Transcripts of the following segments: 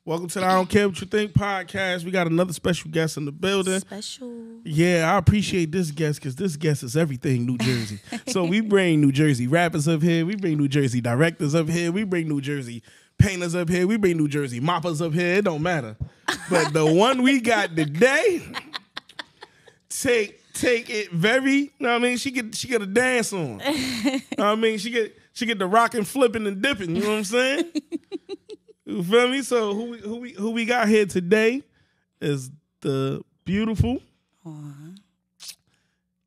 Welcome to the I Don't Care What You Think podcast. We got another special guest in the building. Special. Yeah, I appreciate this guest because this guest is everything New Jersey. So we bring New Jersey rappers up here. We bring New Jersey directors up here. We bring New Jersey painters up here. We bring New Jersey moppers up here. It don't matter. But the one we got today, take it very, you know what I mean? She get a dance on. You know what I mean? She get the rocking, flipping, and dipping. You know what I'm saying? You feel me? So who we got here today is the beautiful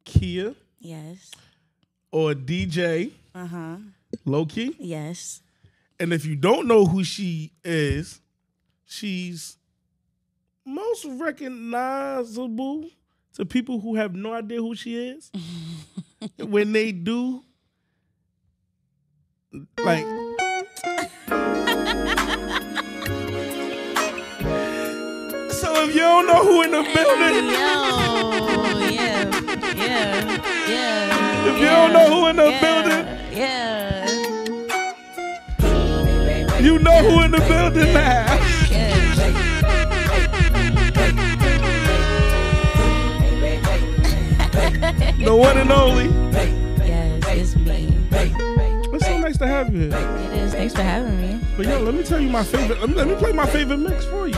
Kia. Yes. Or DJ. Loki. Yes. And if you don't know who she is, she's most recognizable to people who have no idea who she is. When they do, like. So if you don't know who in the building, if you don't know who in the building, you know who in the building now. The one and only. Yes, it's me. It's so nice to have you here. It is. Thanks for having me. But yo, let me tell you my favorite. Let me play my favorite mix for you.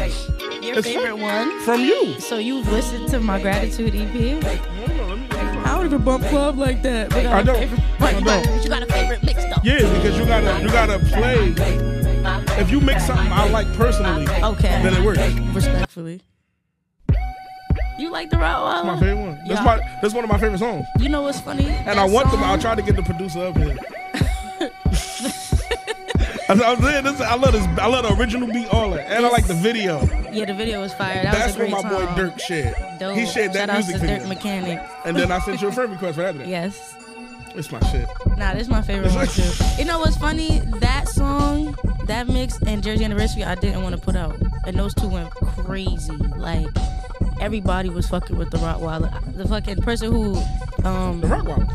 Your favorite one? From you. So you've listened to my Gratitude EP? No, let me I don't even bump club like that. But I don't. You got a favorite mix though? Yeah, because you gotta play. If you mix something I like personally, okay, then it works. Respectfully. You like the Rottweiler? That's my favorite one. That's one of my favorite songs. You know what's funny? And I'll try to get the producer up here. I'm saying this. I love the original beat, all that, and I like the video. Yeah, the video was fire. That's was a great what my boy Dirk shared. Dope. He shared that Shout music out to video. Dirk Mechanic. And then I sent you a friend request for that. Yes. It's my shit. Nah, this is my favorite one too. You know what's funny? That song, that mix, and Jersey Anniversary, I didn't want to put out, and those two went crazy. Like everybody was fucking with the Rottweiler. The fucking person who, the Rottweiler.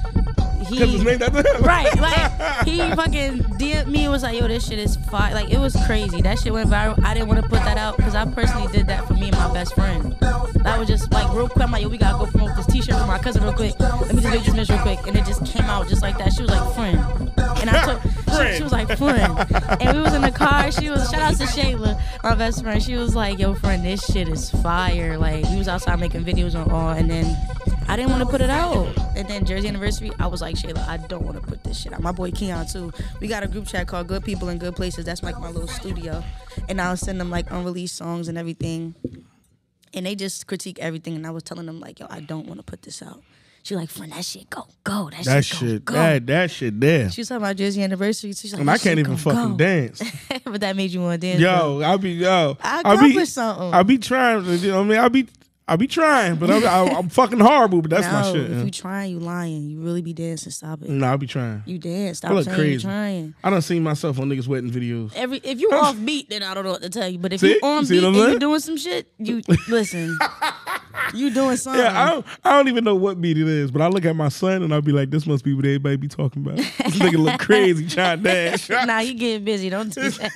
Because it's named after him. Right, like he fucking DM'd me and was like, yo, this shit is fire. Like it was crazy. That shit went viral. I didn't want to put that out because I personally did that for me and my best friend. That was just like real quick. I'm like, yo, we gotta go promote this t-shirt for my cousin real quick. Let me just make this mix real quick. And it just came out just like that. She was like, friend. And I took, she was like, friend. And we was in the car. She was, shout out to Shayla, my best friend. She was like, yo, friend, this shit is fire. Like we was outside making videos on all, and then I didn't want to put it out. And then Jersey Anniversary, I was like, Shayla, I don't want to put this shit out. My boy Keon too. We got a group chat called Good People in Good Places. That's like my little studio. And I'll send them like unreleased songs and everything. And they just critique everything. And I was telling them like, yo, I don't want to put this out. She like, friend, that shit go. That shit go. That shit there. She was talking about Jersey Anniversary. She's like, and I can't even fucking dance. But that made you want to dance. Yo, I'll accomplish something. I be trying. You know what I mean? I be trying, but I'm fucking horrible. But that's my shit. If you trying, you lying. You really be dancing. Stop it. No, I be trying. You dance. Stop saying crazy. You trying. I done seen myself on niggas' wedding videos. If you off beat, then I don't know what to tell you. But if you on beat and you doing some shit, you listen. You doing something. Yeah, I don't even know what beat it is, but I look at my son and I'll be like, this must be what everybody be talking about. This nigga look crazy trying to dance. Nah, you getting busy. Don't do that.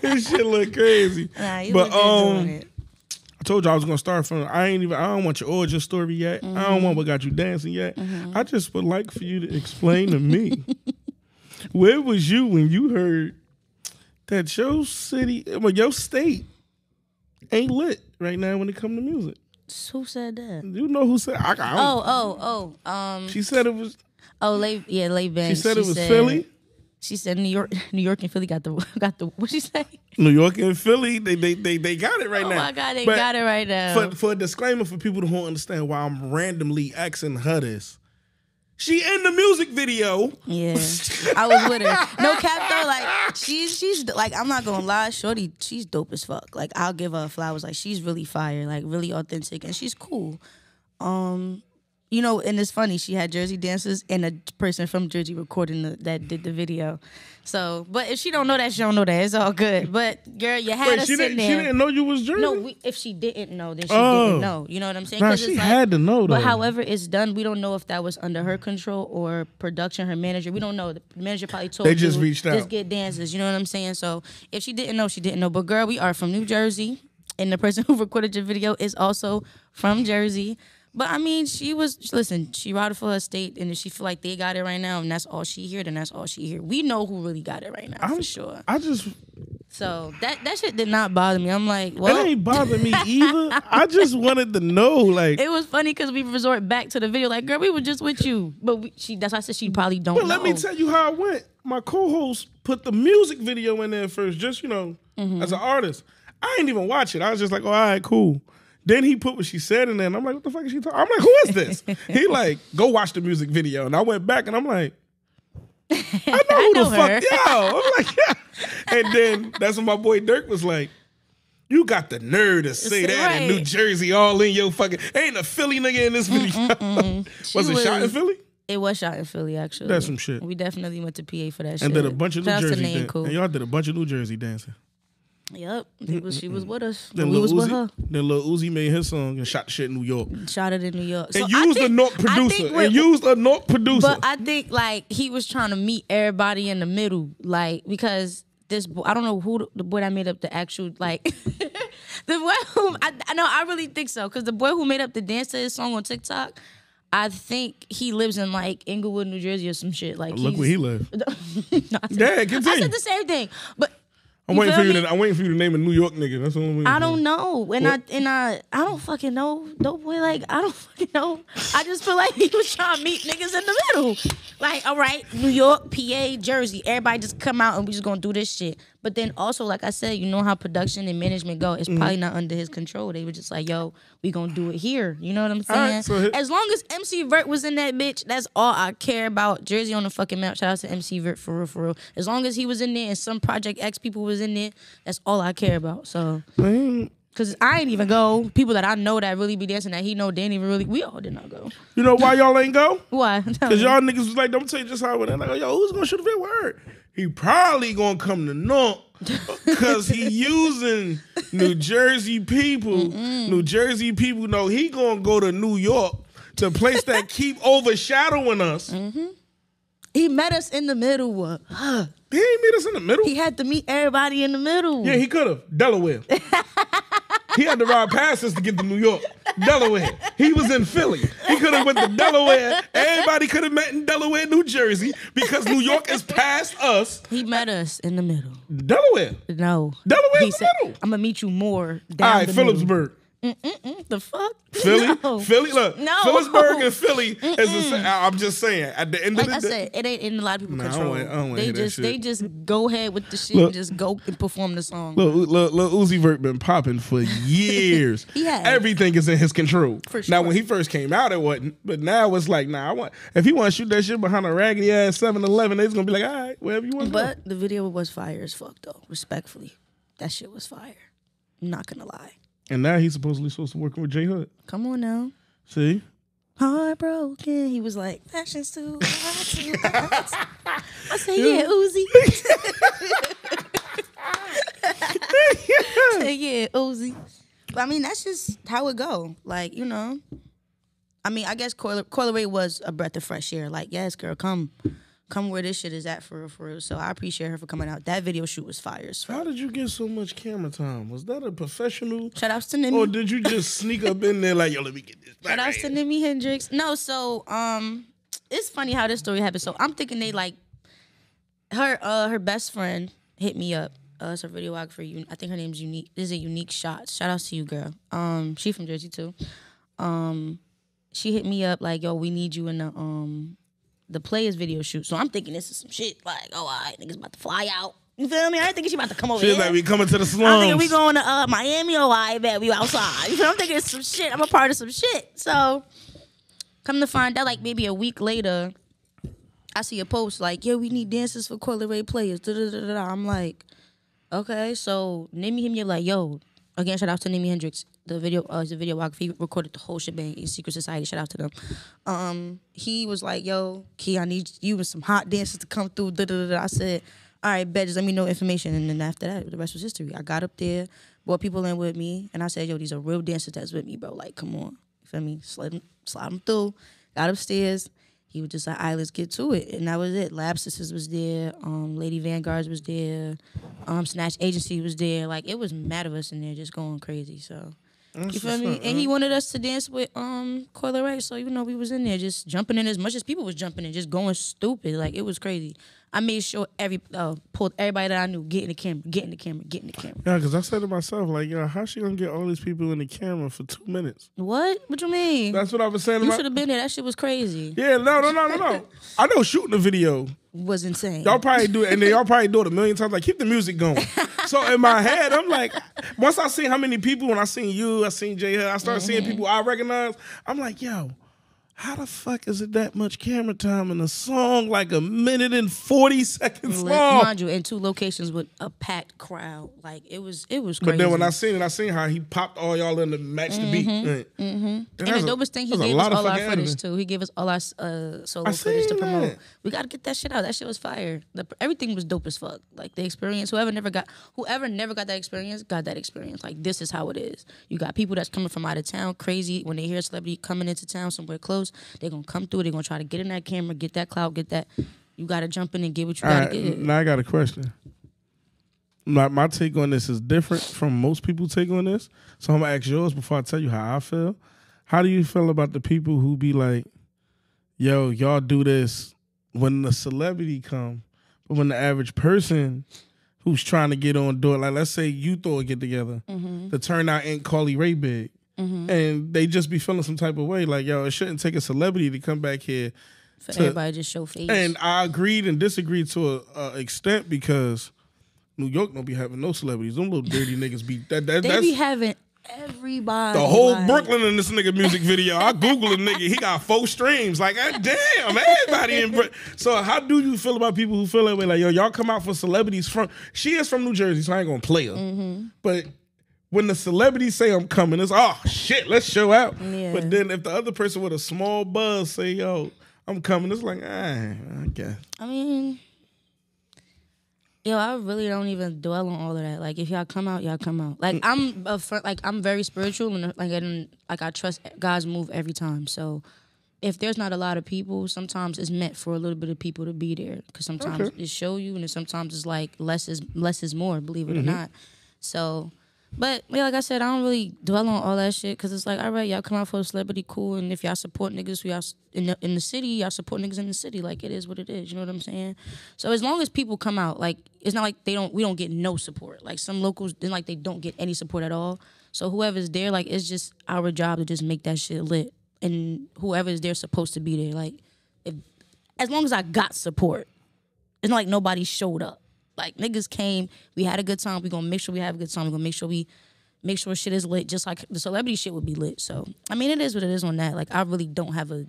This shit look crazy. Nah, you look good doing it. I told you I was gonna start from. I don't want your origin story yet. I don't want what got you dancing yet. I just would like for you to explain to me, where was you when you heard that your state ain't lit right now when it come to music? Who said that? You know who said? She said it was. Oh, Lay Bang. She said it was Philly. She said New York and Philly got the what she say? New York and Philly, they got it right now. Oh my God, they got it right now. For a disclaimer for people who don't understand why I'm randomly asking her this. She in the music video. Yeah, I was with her. No cap though, like she's like, I'm not gonna lie, shorty, she's dope as fuck. Like I'll give her flowers. Like she's really fire, like really authentic, and she's cool. You know, and it's funny. She had Jersey dancers and a person from Jersey recording that did the video. So, but if she don't know that, she don't know that. It's all good. But girl, you had us in there. She didn't know you was Jersey? No, if she didn't know, then she didn't know. You know what I'm saying? Nah, she had to know, though. But however it's done, we don't know if that was under her control or production, her manager. We don't know. The manager probably told they just reached out. Just get dancers. You know what I'm saying? So if she didn't know, she didn't know. But girl, we are from New Jersey. And the person who recorded your video is also from Jersey. But I mean, she routed for her state, and if she feel like they got it right now, and that's all she hear, then that's all she hear. We know who really got it right now, for sure. So that shit did not bother me. I'm like, well, it ain't bother me either. I just wanted to know, like, it was funny because we resort back to the video, like, girl, we were just with you, but that's why I said she probably don't know. Let me tell you how it went. My co-host put the music video in there first, just as an artist. I ain't even watch it. I was just like, oh, all right, cool. Then he put what she said in there, and I'm like, what the fuck is she talking? I'm like, who is this? He like, go watch the music video. And I went back, and I'm like, I know who the fuck, yo. I'm like, yeah. And then that's when my boy Dirk was like, you got the nerve to say that in New Jersey, all in your fucking, ain't a Philly nigga in this video. Was it shot in Philly? It was shot in Philly, actually. That's some shit. We definitely went to PA for that shit. And did a bunch of New Jersey dancing. And y'all did a bunch of New Jersey dancing. Yep, she was with us. Then we was with her. Then Lil Uzi made his song and shot the shit in New York. Shot it in New York. And used a North producer. But I think like he was trying to meet everybody in the middle, like because this boy, I don't know who the boy that made up the actual like the boy who I really think so because the boy who made up the dance to his song on TikTok. I think he lives in like Inglewood, New Jersey, or some shit. Like, look where he lives. Yeah, continue. I said the same thing, but. I'm waiting for you to name a New York nigga. That's the only way. I don't know. I don't fucking know. Dope boy, like, I don't fucking know. I just feel like he was trying to meet niggas in the middle. Like, all right, New York, PA, Jersey, everybody just come out and we just gonna do this shit. But then also, like I said, you know how production and management go. It's probably not under his control. They were just like, yo, we gonna do it here. You know what I'm saying? Right, so as long as MC Vert was in that bitch, that's all I care about. Jersey on the fucking map. Shout out to MC Vert for real, for real. As long as he was in there and some Project X people was in there, that's all I care about. So, because I ain't even go. People that I know that really be dancing that he know they ain't even really. We all did not go. You know why y'all ain't go? Why? Because y'all niggas was like, I'm gonna tell you just how it went. Like, yo, who's gonna shoot a video? Word. He probably gonna come to North because he using New Jersey people. New Jersey people know he gonna go to New York, the place that keep overshadowing us. He met us in the middle. He ain't meet us in the middle. He had to meet everybody in the middle. Yeah, he could have. Delaware. He had to ride past us to get to New York. Delaware. He was in Philly. He could have went to Delaware. Everybody could have met in Delaware, New Jersey, because New York is past us. He met us in the middle. Delaware? No. Delaware in the middle. I'm going to meet you more down all right, Phillipsburg. The fuck? Philly? No. Philly? Look, no. Phillipsburg and Philly is the same. I'm just saying. At the end of the day. Like I said, it ain't in a lot of people's control. I don't want to hear that shit. They just go ahead with the shit and just go and perform the song. Look, Uzi Vert been popping for years. Yeah. Everything is in his control. For sure. Now, when he first came out, it wasn't. But now it's like, if he want to shoot that shit behind a raggedy ass 7-Eleven, they's going to be like, all right, wherever you want to go. But the video was fire as fuck, though. Respectfully. That shit was fire. I'm not going to lie. And now he's supposed to working with J Hood. Come on now. See? Heartbroken. He was like, fashion's too hot. I said, yeah, Uzi. I said, yeah, Uzi. But I mean, that's just how it go. Like, you know. I mean, I guess Coyle Ray was a breath of fresh air. Like, yes, girl, come where this shit is at for real. So I appreciate her for coming out. That video shoot was fire as fuck. How did you get so much camera time? Was that a professional? Shout outs to Nimi. Or did you just sneak up in there like, yo, let me get this? Shout outs to Nimi Hendrix. No, so it's funny how this story happened. So I'm thinking they like her best friend hit me up. It's a videographer. I think her name's Unique. This is a Unique Shots. Shout outs to you, girl. She from Jersey too. She hit me up like, yo, we need you in the Players video shoot. So I'm thinking this is some shit like, oh, all right, niggas about to fly out. You feel me? I ain't thinking she about to come over here. She's like, we coming to the slums. I'm thinking we going to Miami. Oh, I bet we outside. You feel? I'm thinking it's some shit. I'm a part of some shit. So come to find out, like maybe a week later, I see a post like, yeah, we need dancers for Coyle Ray Players. Da, da, da, da, da. I'm like, okay. So Nimi hit me like, yo, Again, shout out to Nimi Hendrix. The videographer, he recorded the whole shebang in Secret Society. Shout out to them. He was like, yo, Key, I need you and some hot dancers to come through. Da, da, da, da. I said, all right, bet, just let me know information. And then after that, the rest was history. I got up there, brought people in with me, and I said, yo, these are real dancers that's with me, bro. Like, come on. You feel me? Slide them through. Got upstairs. He was just like, all right, let's get to it. And that was it. Lab Sisters was there. Lady Vanguards was there. Snatch Agency was there. Like, it was mad of us in there just going crazy. So, you feel me? And he wanted us to dance with Coil Ray. So, you know, we was in there just jumping in as much as people was jumping in, just going stupid. Like, it was crazy. I made sure pulled everybody that I knew, get in the camera. Yeah, because I said to myself, like, yo, how's she going to get all these people in the camera for 2 minutes? What? What you mean? That's what I was saying. You should have been there. That shit was crazy. Yeah, no. I know shooting a video was insane. Y'all probably do it, and then y'all probably do it a million times. Like, keep the music going. So in my head, I'm like, once I seen how many people, when I seen you, I seen J Hud, I started seeing people I recognize. I'm like, yo, how the fuck is it that much camera time in a song like 1 minute and 40 seconds long? Mind you, in 2 locations with a packed crowd. Like, it was crazy. But then when I seen how he popped all y'all in to match the beat. And the dopest thing, he gave us all our footage, too. He gave us all our solo footage to promote. We got to get that shit out. That shit was fire. Everything was dope as fuck. Like, the experience, whoever never got that experience, got that experience. Like, this is how it is. You got people that's coming from out of town, crazy. When they hear a celebrity coming into town somewhere close, they're going to come through. They're going to try to get in that camera, get that clout, get that. You got to jump in and get what you got to get. Now I got a question. My take on this is different from most people's take on this. So I'm going to ask yours before I tell you how I feel. How do you feel about the people who be like, yo, y'all do this when the celebrity come, but when the average person who's trying to get on do it, like let's say you throw a get together, the turnout ain't Carly Rae big. And they just be feeling some type of way. Like, yo, it shouldn't take a celebrity to come back here. For everybody just show face. And I agreed and disagreed to an extent because New York don't be having no celebrities. Them little dirty niggas be... They be having everybody. The whole Brooklyn in this nigga music video. I Googled a nigga. He got 4 streams. Like, damn, everybody in Brooklyn. So how do you feel about people who feel that way? Like, yo, y'all come out for celebrities from... She is from New Jersey, so I ain't gonna play her. But... when the celebrities say I'm coming, it's, oh, shit, let's show out. Yeah. But then if the other person with a small buzz say, yo, I'm coming, it's like, I guess. I mean, yo, I really don't even dwell on all of that. Like, if y'all come out, y'all come out. Like, I'm very spiritual, and like I trust God's move every time. So if there's not a lot of people, sometimes it's meant for a little bit of people to be there. Because sometimes it show you, and then sometimes it's like less is more, believe it or not. So... But, yeah, like I said, I don't really dwell on all that shit because it's like, all right, y'all come out for a celebrity, cool, and if y'all support niggas who y'all in the city, y'all support niggas in the city. Like, it is what it is, you know what I'm saying? So as long as people come out, like, it's not like we don't get no support. Like, some locals, then like, they don't get any support at all. So whoever's there, like, it's just our job to just make that shit lit. And whoever's there supposed to be there. Like, as long as I got support, it's not like nobody showed up. Like, niggas came, we had a good time, we gonna make sure we have a good time, we gonna make sure shit is lit, just like the celebrity shit would be lit. So, I mean, it is what it is on that. Like, I really don't have a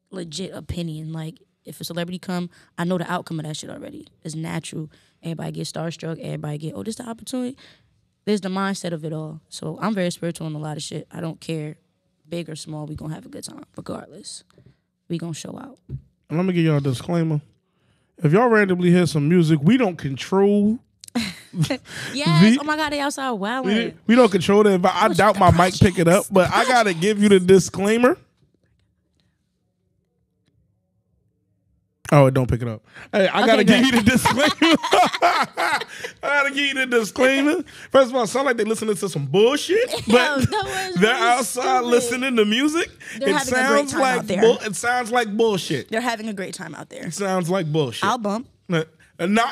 legit opinion. Like, if a celebrity come, I know the outcome of that shit already. It's natural. Everybody get starstruck, everybody get, oh, this the opportunity. There's the mindset of it all. So, I'm very spiritual on a lot of shit. I don't care, big or small, we gonna have a good time, regardless. We gonna show out. Let me give y'all a disclaimer. If y'all randomly hear some music, we don't control. Yes, oh my God, they outside wilding. We don't control that. But I doubt my mic pick it up. But I gotta give you the disclaimer. Oh, it don't pick it up. Hey, I gotta give you the disclaimer. I gotta give you the disclaimer. First of all, it sounds like they're listening to some bullshit, but they're outside listening to music. It sounds like it sounds like bullshit. They're having a great time out there. It sounds like bullshit. I'll bump. Not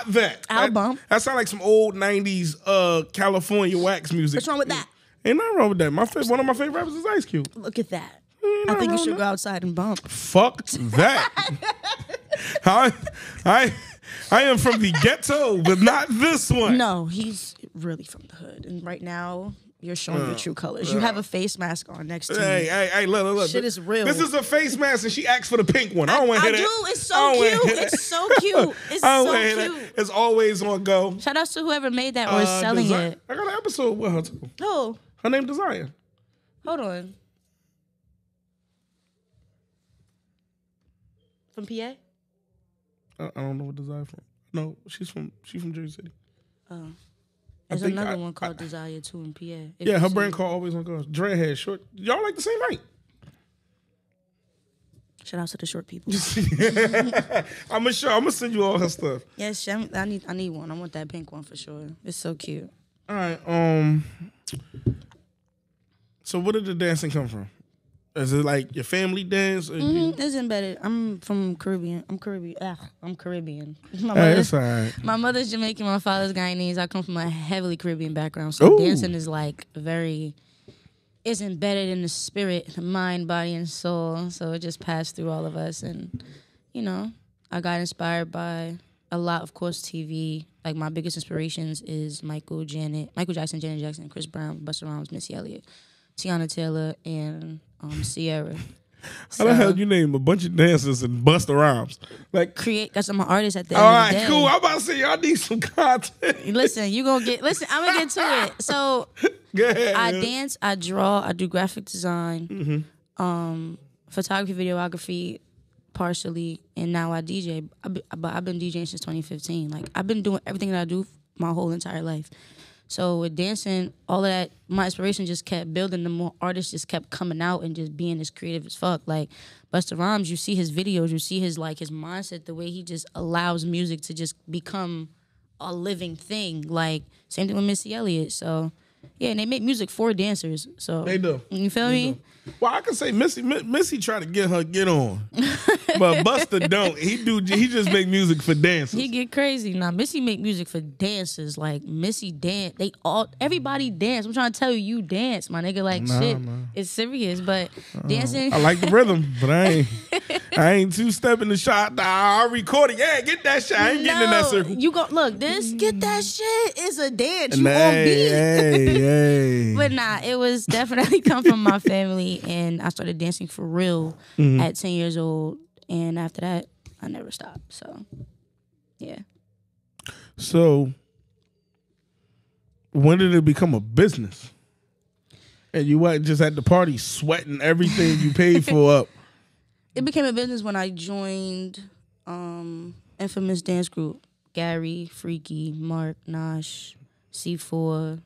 that. I'll bump. That sounds like some old 90s California wax music. What's wrong with that? Ain't nothing wrong with that. One of my favorite rappers is Ice Cube. Look at that. I think you should go outside and bump. Fuck that. I am from the ghetto, but not this one. No, he's really from the hood. And right now, you're showing your true colors. You have a face mask on next to me. Hey, look. Shit is real. This is a face mask, and she asked for the pink one. I don't want to hear that. I do. It's so cute. It's so cute. It's so cute. It's always on go. Shout out to whoever made that or is selling it. I got an episode with her, too. Oh. Her name Desire. Hold on. From PA? I don't know what Desire from. No, she's from Jersey City. Oh. There's another one called Desire too in PA. Yeah, her brand called Always on Go. Dreadhead, short. Y'all like the same height. Shout out to the short people. I'm gonna send you all her stuff. Yes, I need one. I want that pink one for sure. It's so cute. All right. So where did the dancing come from? Is it like your family dance? It's embedded. I'm from Caribbean. I'm Caribbean. That's all right. My mother's Jamaican. My father's Guyanese. I come from a heavily Caribbean background. So dancing is like it's embedded in the spirit, the mind, body, and soul. So it just passed through all of us. And, I got inspired by a lot, of course, TV. Like my biggest inspirations is Michael Jackson, Janet Jackson, Chris Brown, Busta Rhymes, Missy Elliott, Tiana Taylor, and Sierra. How the hell you name a bunch of dancers and Busta Rhymes? Like because I'm an artist at the end of the day. All right, cool. I'm about to say y'all need some content. Listen, I'm gonna get to it. So I dance, I draw, I do graphic design, photography, videography, partially, and now I DJ. But I've been DJing since 2015. Like I've been doing everything that I do my whole entire life. So with dancing, all of that, my inspiration just kept building. The more artists just kept coming out and just being as creative as fuck. Like Busta Rhymes, you see his videos, you see his mindset, the way he just allows music to just become a living thing. Like same thing with Missy Elliott. So yeah, and they make music for dancers. So they do. You feel me? Well, I can say Missy try to get on, but Busta don't. He just make music for dancers. He get crazy now. Missy make music for dancers. Like Missy dance, everybody dance. I'm trying to tell you dance, my nigga. Like shit, it's serious. But dancing, I like the rhythm, but I ain't two-stepping the shot. I record it. Yeah, get that shit. I ain't getting in that circle. You go look. Get that shit. It's a dance. You on beat. Hey. But nah, it was definitely come from my family. And I started dancing for real at 10 years old. And after that, I never stopped. So, yeah. So, when did it become a business? And you weren't just at the party sweating everything you paid for up? It became a business when I joined infamous dance group. Gary, Freaky, Mark, Nosh, C4,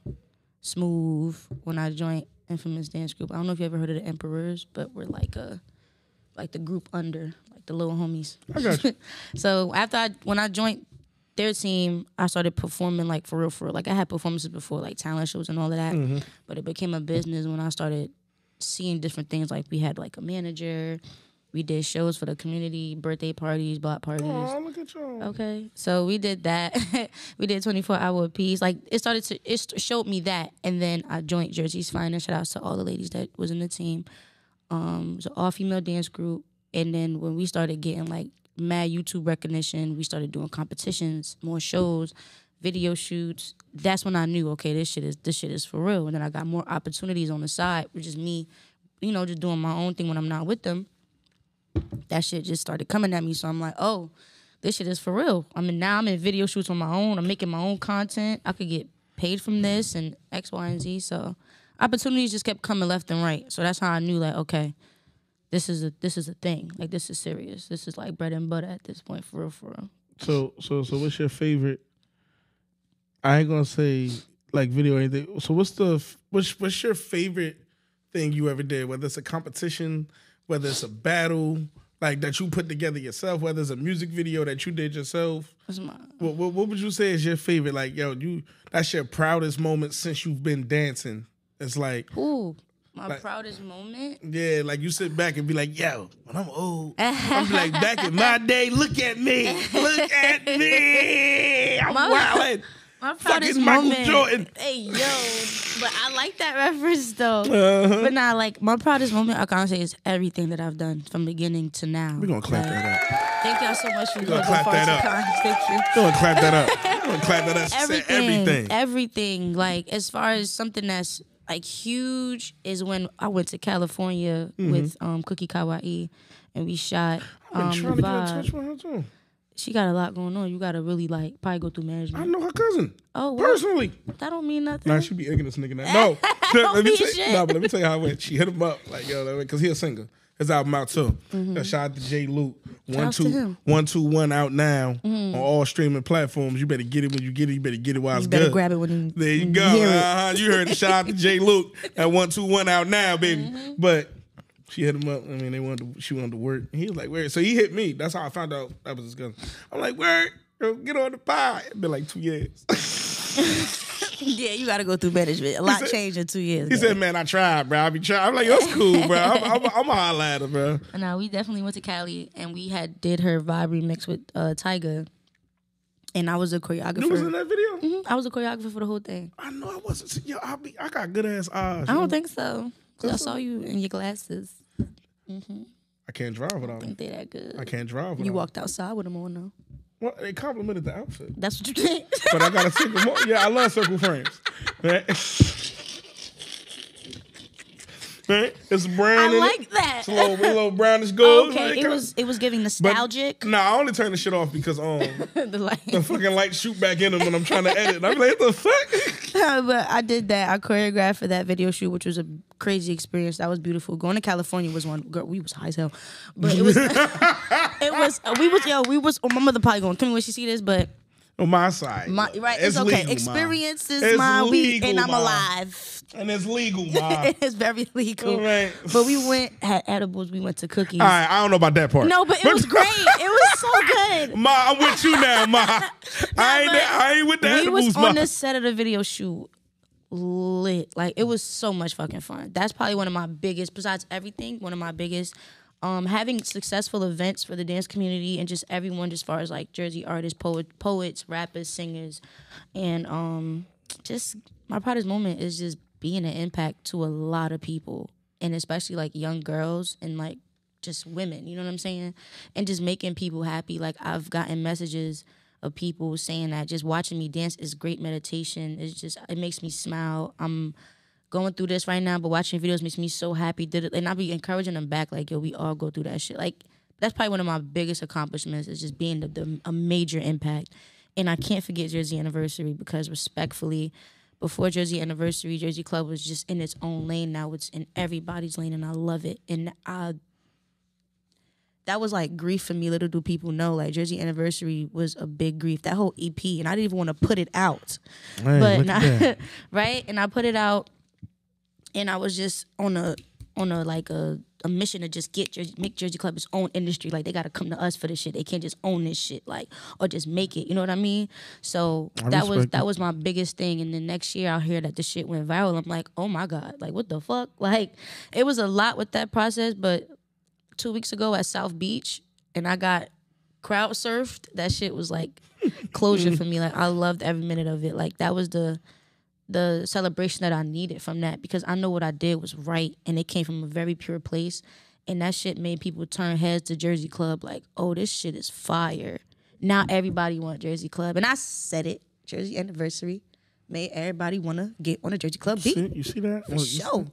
Smooth. When I joined infamous dance group. I don't know if you ever heard of the Emperors, but we're like the group under, like the little homies. I got you. So when I joined their team, I started performing like for real. Like I had performances before, like talent shows and all of that. But it became a business when I started seeing different things. Like we had like a manager. We did shows for the community, birthday parties, block parties. Oh, look at y'all. Okay. So we did that. We did 24-hour apiece. Like it showed me that. And then I joined Jersey's Finest. Shout out to all the ladies that was in the team. It was an all-female dance group. And then when we started getting like mad YouTube recognition, we started doing competitions, more shows, video shoots. That's when I knew, okay, this shit is for real. And then I got more opportunities on the side, which is me, just doing my own thing when I'm not with them. That shit just started coming at me. So I'm like, oh, this shit is for real. Now I'm in video shoots on my own. I'm making my own content. I could get paid from this and X, Y, and Z. So opportunities just kept coming left and right. So that's how I knew, like, okay, this is a thing. Like, this is serious. This is like bread and butter at this point, for real. So what's your favorite? I ain't gonna say like video or anything. So what's your favorite thing you ever did? Whether it's a competition, whether it's a battle, like that you put together yourself, whether it's a music video that you did yourself. What would you say is your favorite? Like, that's your proudest moment since you've been dancing. It's like, ooh, my proudest moment. Yeah, like you sit back and be like, yo, when I'm old, I'm like, back in my day, look at me, I'm wildin'. My proudest Michael moment. Jordan. Hey, yo. But I like that reference, though. But nah, like, my proudest moment, I can't say, is everything that I've done from beginning to now. We're going to clap that up. Thank y'all so much for going to clap that up. Thank you. We're going to clap that up. We're going to clap that up. Everything. Like, as far as something that's like huge is when I went to California with Cookie Kawaii, and we shot I've been trying to get in Vibe. touch with her too. She got a lot going on. You gotta really like probably go through management. I know her cousin. Oh, well, personally. That don't mean nothing. Nah, she be egging this nigga now. No, let me mean shit. no, but let me tell you how it went. She hit him up like, yo, because he a singer. His album out too. Shout out to J. Luke. Shouts to him. 121 out now on all streaming platforms. You better get it when you get it. You better get it while it's You better good. grab it when you There you go. hear it. You heard the shout out to J. Luke at 121 out now, baby. But she hit him up. I mean, she wanted to work. And he was like, where? So he hit me. That's how I found out that was his cousin. I'm like, where? Get on the pie. It's been like 2 years. Yeah, you got to go through management. A lot changed in 2 years. He said, man, I tried, bro. I be trying. I'm like, that's cool, bro. I'm a holla at her, bro. No, we definitely went to Cali, and we did her Vibe remix with Tyga. And I was a choreographer. You was in that video? I was a choreographer for the whole thing. I know I wasn't. Yo, I got good ass eyes. I don't think so. 'Cause I saw you in your glasses. I can't drive without I them. think they that good. I can't drive without You them. walked outside with them on, though. Well, they complimented the outfit. That's what you think. But I got a circle more. Yeah, I love circle frames. Right? Right? It's brown I in like it. that. It's a little brownish gold. Okay, it was giving nostalgic. Nah, I only turn the shit off because The light. the fucking light shoot back in them when I'm trying to edit. I'm like, what the fuck? But I did that. I choreographed for that video shoot, which was a crazy experience. That was beautiful. Going to California was one. Girl, we was high as hell, but it was. We was. Oh, my mother probably going to tell me when she see this, but On my side. right, it's okay. Legal, Experience is It's mine. legal, And I'm Ma. alive. And it's legal, Ma. It's very legal. All right. But we had edibles. We went to Cookies. All right, I don't know about that part. No, but it was great. It was so good. Ma, I'm with you now, Ma. I ain't with that. We was on the set of the video shoot, lit. Like, it was so much fucking fun. That's probably one of my biggest, besides everything, one of my biggest. Having successful events for the dance community and just everyone, as far as like Jersey artists, poets, rappers, singers, and just my proudest moment is just being an impact to a lot of people, and especially like young girls and like just women, you know what I'm saying? And just making people happy. Like, I've gotten messages of people saying that just watching me dance is great meditation. It makes me smile. I'm going through this right now, but watching videos makes me so happy. And I'll be encouraging them back, like, yo, we all go through that shit. Like, that's probably one of my biggest accomplishments, is just being a major impact. And I can't forget Jersey Anniversary, because respectfully, before Jersey Anniversary, Jersey Club was just in its own lane. Now it's in everybody's lane, and I love it. And that was like grief for me. Little do people know, like, Jersey Anniversary was a big grief. That whole EP, and I didn't even want to put it out. Hey, but right? And I put it out, and I was just on a mission to just make Jersey Club its own industry. Like, they gotta come to us for this shit. They can't just own this shit, like, or just make it. You know what I mean? So that was my biggest thing. And then next year I'll hear that this shit went viral. I'm like, oh my God, like, what the fuck? Like, it was a lot with that process. But 2 weeks ago at South Beach, and I got crowd surfed. That shit was like closure for me. Like, I loved every minute of it. Like, that was the celebration that I needed from that, because I know what I did was right, and it came from a very pure place, and that shit made people turn heads to Jersey Club, like, oh, this shit is fire. Now everybody want Jersey Club, and I said it, Jersey Anniversary made everybody want to get on a Jersey Club beat. You see that? For sure.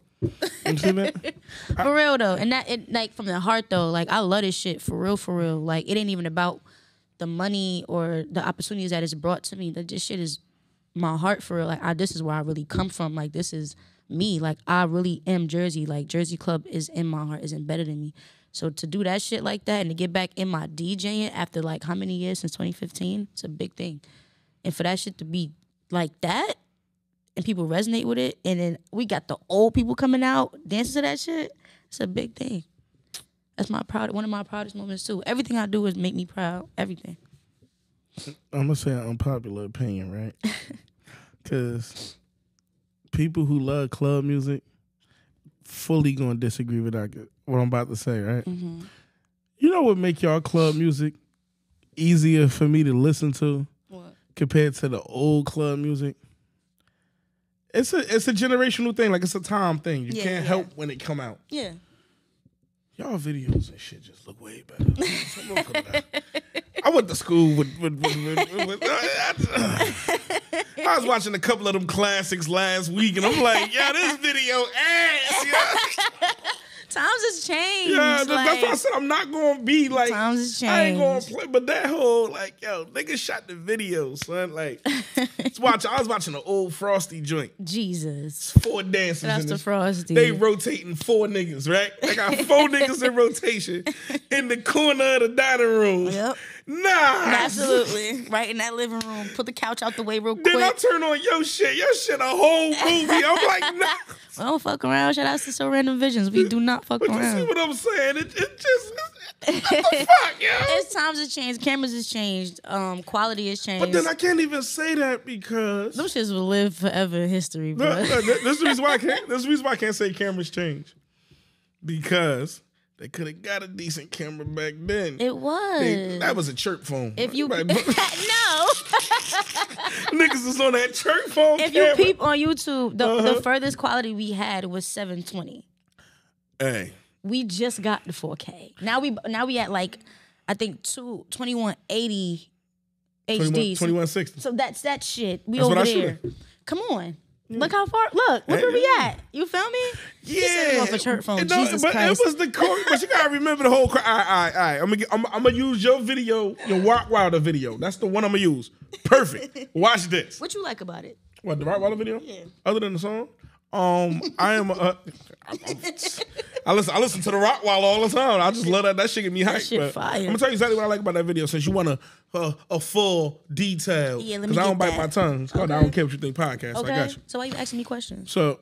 You see that? For real though, and like, from the heart though, like, I love this shit for real. Like, it ain't even about the money or the opportunities that it's brought to me. That this shit is my heart for real. Like, this is where I really come from. Like, this is me. Like, I really am Jersey. Like, Jersey Club is in my heart, is embedded in me. So to do that shit like that and to get back in my DJing after like how many years, since 2015, it's a big thing. And for that shit to be like that and people resonate with it, and then we got the old people coming out dancing to that shit, it's a big thing. That's one of my proudest moments too. Everything I do is make me proud. Everything. I'm going to say an unpopular opinion, right? Because people who love club music fully going to disagree with what I'm about to say, right? Mm-hmm. You know what make y'all club music easier for me to listen to? What? Compared to the old club music? It's a generational thing. Like, it's a time thing. You can't help when it come out. Yeah. Y'all videos and shit just look way better. I went to school with I was watching a couple of them classics last week, and I'm like, yeah, this video ass. Yeah. Times has changed. Yeah, that's why I said I'm not gonna be like. Times has changed. I ain't gonna play, but that whole like, yo, niggas shot the video, son. Like, I was watching an old Frosty joint. Jesus. 4 dancers. That's the Frosty. They rotating 4 niggas, right? I got 4 niggas in rotation in the corner of the dining room. Yep. Nah. Absolutely. Right in that living room. Put the couch out the way real quick. Then I turn on your shit a whole movie. I'm like, nah. We don't fuck around. Shout out to So Random Visions. We do not fuck but around. You see what I'm saying? It just, what the fuck, yo? It's times has changed. Cameras has changed. Quality has changed. But then I can't even say that because those shits will live forever in history, bro. This is the reason why I can't. This is the reason why I can't say cameras change. Because they could have got a decent camera back then. It was. That was a chirp phone. If you right? no. Niggas is on that chirp phone. If camera. you peep on YouTube, the furthest quality we had was 720. Hey. We just got the 4K. Now we at like I think 2180 HD. 2160. So that's that shit. We That's over what I there. Come on. Look how far. Look where we at. You feel me? Yeah. Off a church phone. No, Jesus but Christ. it was the core. But you gotta remember the whole. All right. I'm gonna use your video, your Rock Wilder video. That's the one I'm gonna use. Perfect. Watch this. What you like about it? What, the Rock Wilder video? Yeah. Other than the song, I am. I listen to the Rock Wilder all the time. I just love that. That shit get me hyped. That shit fire. I'm gonna tell you exactly what I like about that video. Since you want a full detail, Yeah, let me because I don't get bite that. my tongue. It's called I don't care what you think podcast. Okay. I got you. So why you asking me questions? So,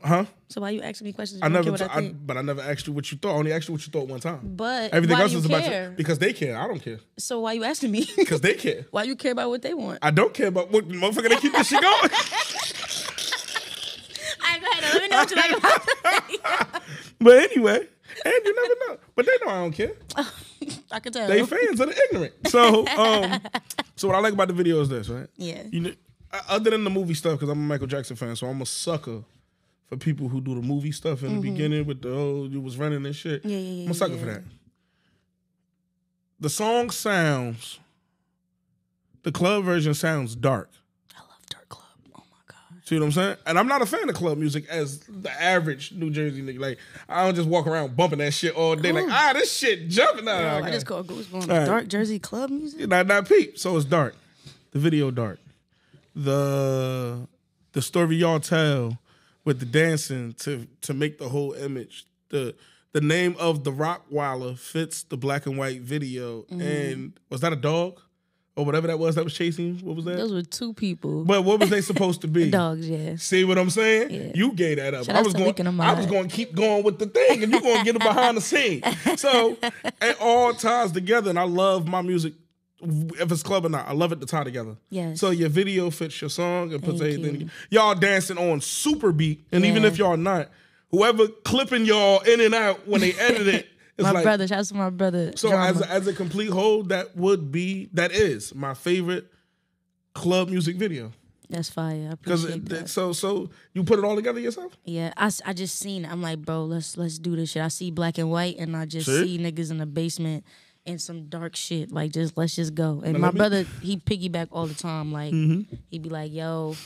So why you asking me questions? I You don't never, care what I think? but I never asked you what you thought. I only asked you what you thought one time. But Everything why else you is care? about you because they care. I don't care So why you asking me? because they care. Why you care about what they want? I don't care about what motherfucker they keep this shit going. All right, go ahead. Let me know what you like about it. But anyway, and you never know. But they know I don't care. I can tell. They fans of the ignorant. So, so what I like about the video is this, right? Yeah. You know, other than the movie stuff, because I'm a Michael Jackson fan, so I'm a sucker for people who do the movie stuff in the beginning with the you was running and shit. Yeah. I'm a sucker for that. The song sounds, the club version sounds dark. I love Dark Club. Oh my god. See what I'm saying? And I'm not a fan of club music as the average New Jersey nigga. Like, I don't just walk around bumping that shit all day. Like, this shit jumping. I just called Goosebumps. Right. Dark Jersey club music. Not peep. So it's dark. The video dark. The story y'all tell with the dancing to make the whole image. The name of the Rockweiler fits the black and white video. And was that a dog? Or whatever that was chasing? What was that? Those were 2 people. But what was they supposed to be? Dogs, yeah. See what I'm saying? Yeah. You gave that up. Shout I out was to going. Weekend of I was Mine. going to keep going with the thing, and you're going to get it behind the scene. So it all ties together, and I love my music. If it's club or not, I love it to tie together. Yes. So your video fits your song and puts Thank everything you. together. Y'all dancing on super beat, and even Yeah. if y'all not, whoever clipping y'all in and out when they edit it. It's My like, brother, shout out to my brother. so Drama. as a complete whole, that is my favorite club music video. That's fire. I Because appreciate that. so you put it all together yourself? Yeah, I just seen it. I'm like, bro, let's do this shit. I see black and white, and I just See? see niggas in the basement and some dark shit. Like, let's just go. And Now my let me- brother, he piggyback all the time. Like, Mm-hmm. he'd be like, yo,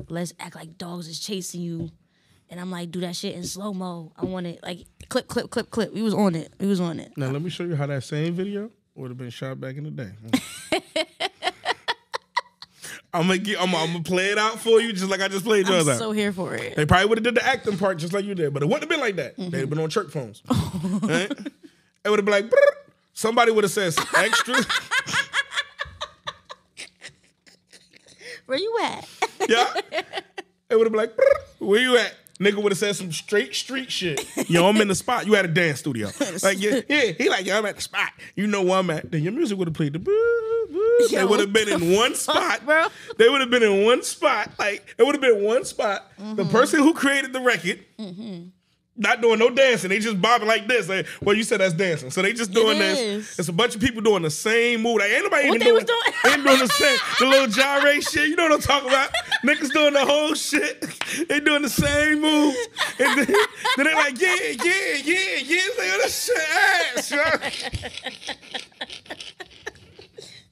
let's act like dogs is chasing you. And I'm like, do that shit in slow mo. I want it like clip. We was on it. Now let me show you how that same video would have been shot back in the day. I'm gonna play it out for you just like I just played yours I'm out. so here for it. They probably would have did the acting part just like you did, but it wouldn't have been like that. They'd have been on church phones. Right? It would have been like, brrr. Somebody would have said some extra. Where you at? Yeah. It would have been like, brrr. Where you at? Nigga would have said some straight street shit. Yo, I'm in the spot. You at a dance studio. Like, yeah. He like, yo, I'm at the spot. You know where I'm at. Then your music would have played the boo, boo. They Yo, would have been what in the one fuck, spot. bro? They would have been in one spot. Like, it would have been one spot. The person who created the record, not doing no dancing. They just bobbing like this. Like, well, you said that's dancing. So they just doing It this. is. It's a bunch of people doing the same move. Like, ain't nobody What even they was doing, doing? ain't doing the same. The little gyrate shit. You know what I'm talking about? Niggas doing the whole shit. They doing the same moves. And then they like, yeah. It's like, oh, that shit ass.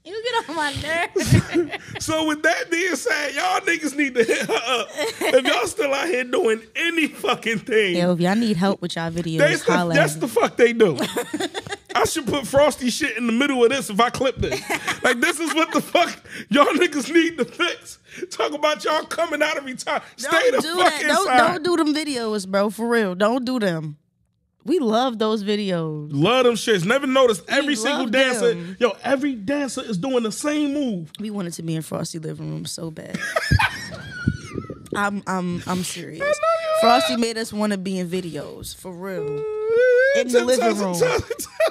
You get on my nerves. So with that being said, y'all niggas need to hit her up. If y'all still out here doing any fucking thing. Yo, if y'all need help with y'all videos, holla that's at the me. fuck they do. I should put Frosty shit in the middle of this if I clip this. Like, this is what the fuck y'all niggas need to fix. Talk about y'all coming out of retirement. Stay the fuck inside. Don't do them videos, bro. For real. Don't do them. We love those videos. Love them shits. Never noticed every single love dancer. them. Yo, every dancer is doing the same move. We wanted to be in Frosty living room so bad. I'm serious. Frosty made us want to be in videos. For real. In the living room.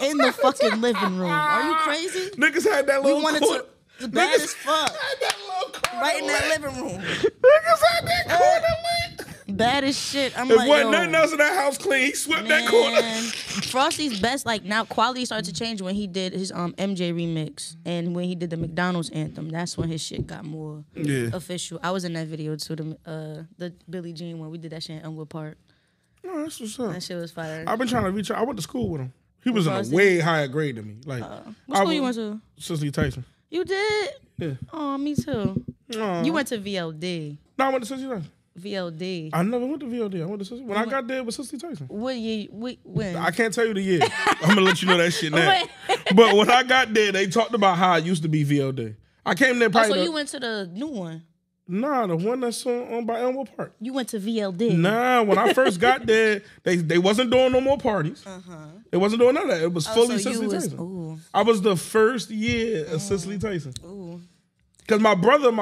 In the fucking living room. Are you crazy? Niggas had that little corner. The bad as fuck. Had that little corner Right in that lit. living room. Niggas had that corner lit. Bad as shit. I'm If like, wasn't yo, nothing else in that house clean, he swept that man, corner. Frosty's best, like now quality started to change when he did his MJ remix and when he did the McDonald's anthem. That's when his shit got more official. I was in that video too, the Billie Jean one. We did that shit in Elmwood Park. Oh, that's what's up. That shit was fire. I've been trying to reach out. I went to school with him. He was in a Frosty? way higher grade than me. Like, What school you went to? Cicely Tyson. You did? Yeah. Oh, me too. You went to VLD. No, I went to Cicely Tyson. VLD. I never went to VLD. I went to Cicely. When I got there, it was Cicely Tyson. What year? When? I can't tell you the year. I'm gonna let you know that shit now. Wait. But when I got there, they talked about how it used to be VLD. I came there Oh, probably. so you went to the new one? Nah, the one that's on by Elmwood Park. You went to VLD? Nah, when I first got there, they wasn't doing no more parties. They wasn't doing none of that. It was fully so you Cicely was- Tyson. ooh. I was the first year of Cicely Tyson. Ooh. Cause my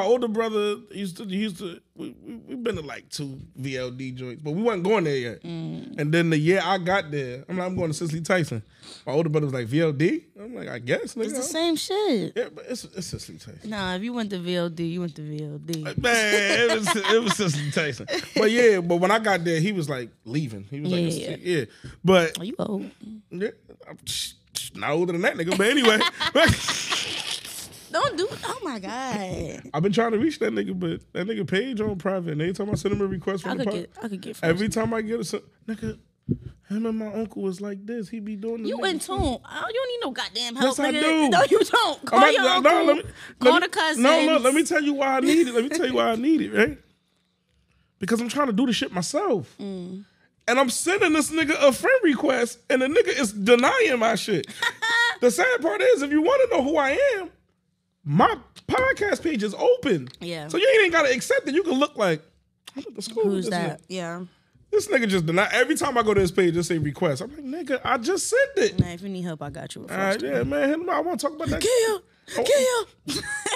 older brother, we've been to like 2 VLD joints, but we wasn't going there yet. And then the year I got there, I'm going to Cicely Tyson. My older brother was like, VLD? I'm like, I guess. Nigga. It's the same shit. Yeah, but it's Cicely Tyson. Nah, if you went to VLD, you went to VLD. Man, it was Cicely Tyson. But when I got there, he was like leaving. He was like, yeah. But Oh, you old. yeah, I'm not older than that nigga. But anyway. Don't do. Oh my god. I've been trying to reach that nigga, but that nigga page on private. And every time I send him a request from the pod, I could get. every time I get a nigga, him and my uncle was like this. He be doing the You nigga in shit. tune. You don't need no goddamn help. Yes, I nigga. do. No, you don't. Call your uncle. Call the cousins. No, look, let me tell you why I need it. Let me tell you why I need it, right? Because I'm trying to do the shit myself. And I'm sending this nigga a friend request, and the nigga is denying my shit. The sad part is, if you want to know who I am, my podcast page is open. Yeah. So you ain't got to accept it. You can look like, I'm at the school. Who's with this that? nigga. Yeah. This nigga just deny. Every time I go to his page, just say request. I'm like, nigga, I just sent it. Nah, if you need help, I got you. All right, yeah, man. hit him up. I want to talk about that. Kill.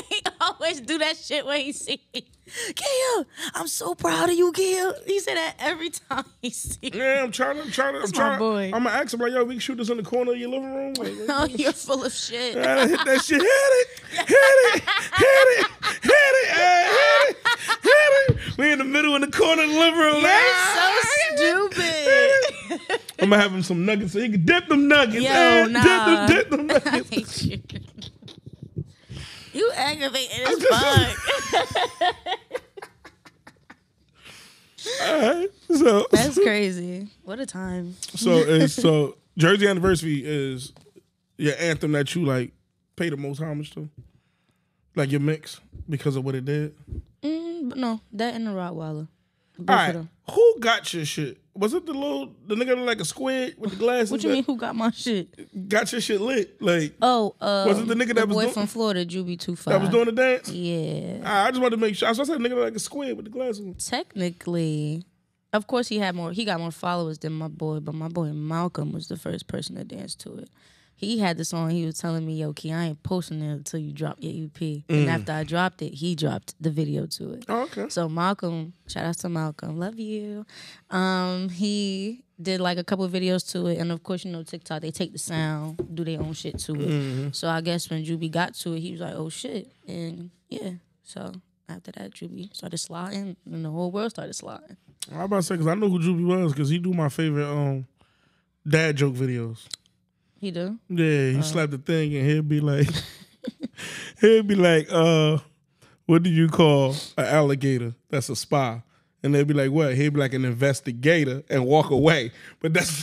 He always do that shit when he see me. Kill. I'm so proud of you, Kill. He said that every time he see me. Yeah, I'm trying. my boy. I'm gonna ask him like, yo, we can shoot this in the corner of your living room. Like, Oh, you're full of shit. hit that shit. Hit it. We in the middle in the corner of the living room. You're so stupid. I'm gonna have him some nuggets so he can dip them nuggets. Yo, nah. Dip them I nuggets. hate you. You aggravating as fuck. All right, so That's crazy. What a time. so Jersey Anniversary is your anthem that you like pay the most homage to, like your mix because of what it did. But no, that and the Rottweiler. Both All of right, them. who got your shit? Was it the nigga that looked like a squid with the glasses? What you mean? Who got my shit? Got your shit lit? Like, Oh, was it the nigga that was boy doing, from Florida, Juby25? that was doing the dance? Yeah. I just wanted to make sure. I said nigga looked like a squid with the glasses. Technically, of course, he got more followers than my boy, but my boy Malcolm was the first person to dance to it. He had the song. He was telling me, "Yo, Key, I ain't posting it until you drop your EP." And after I dropped it, he dropped the video to it. Oh, okay. So Malcolm, shout out to Malcolm, love you. He did like a couple of videos to it, and of course, you know TikTok, they take the sound, do their own shit to it. So I guess when Juby got to it, he was like, "Oh shit," and yeah. So after that, Juby started sliding, and the whole world started sliding. I'm about to say because I know who Juby was because he do my favorite dad joke videos. He do? Yeah, he slapped the thing and he'd be like, what do you call an alligator that's a spy? And they'd be like, what? He'd be like an investigator and walk away. But that's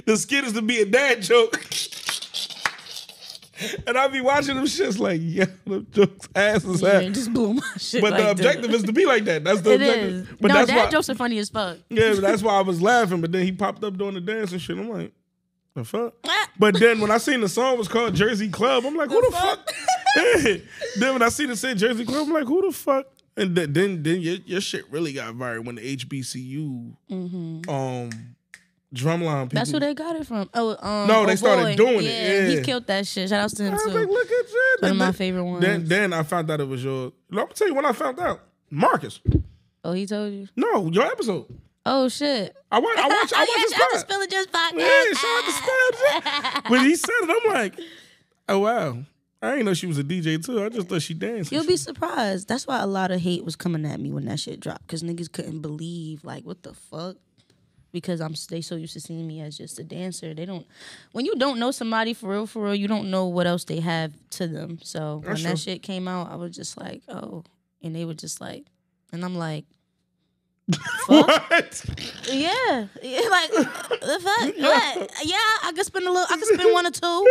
the skit is to be a dad joke. And I be watching them shits like, yeah, them jokes ass as hell. Just blew my shit. But like the objective is to be like that. That's the It objective. is. But No, that's dad why, jokes are funny as fuck. yeah, but that's why I was laughing. But then he popped up doing the dance and shit. I'm like, the fuck? But then when I seen the song was called Jersey Club, I'm like, who the fuck? Then when I seen it say Jersey Club, I'm like, who the fuck? And then your shit really got viral when the HBCU drumline people. That's who they got it from. No, they started doing it. Yeah, he killed that shit. Shout out to him I was too. like, look at you. One of my favorite ones. Then I found out it was yours. I'm gonna tell you when I found out. Marcus. Oh, he told you? No, your episode. Oh shit. I watched his Shout out to podcast. Spill It Just podcast. Yeah, shout out to Spell. When he said it, I'm like, oh wow. I didn't know she was a DJ too. I just thought she danced. You'll be surprised. That's why a lot of hate was coming at me when that shit dropped. Because niggas couldn't believe, like, what the fuck? Because they so used to seeing me as just a dancer. They don't, when you don't know somebody for real, you don't know what else they have to them. So when that shit came out, I was just like, oh. And they were just like, and I'm like, fuck? What? Yeah. Like, the fuck? What? Yeah, I could spend one or two.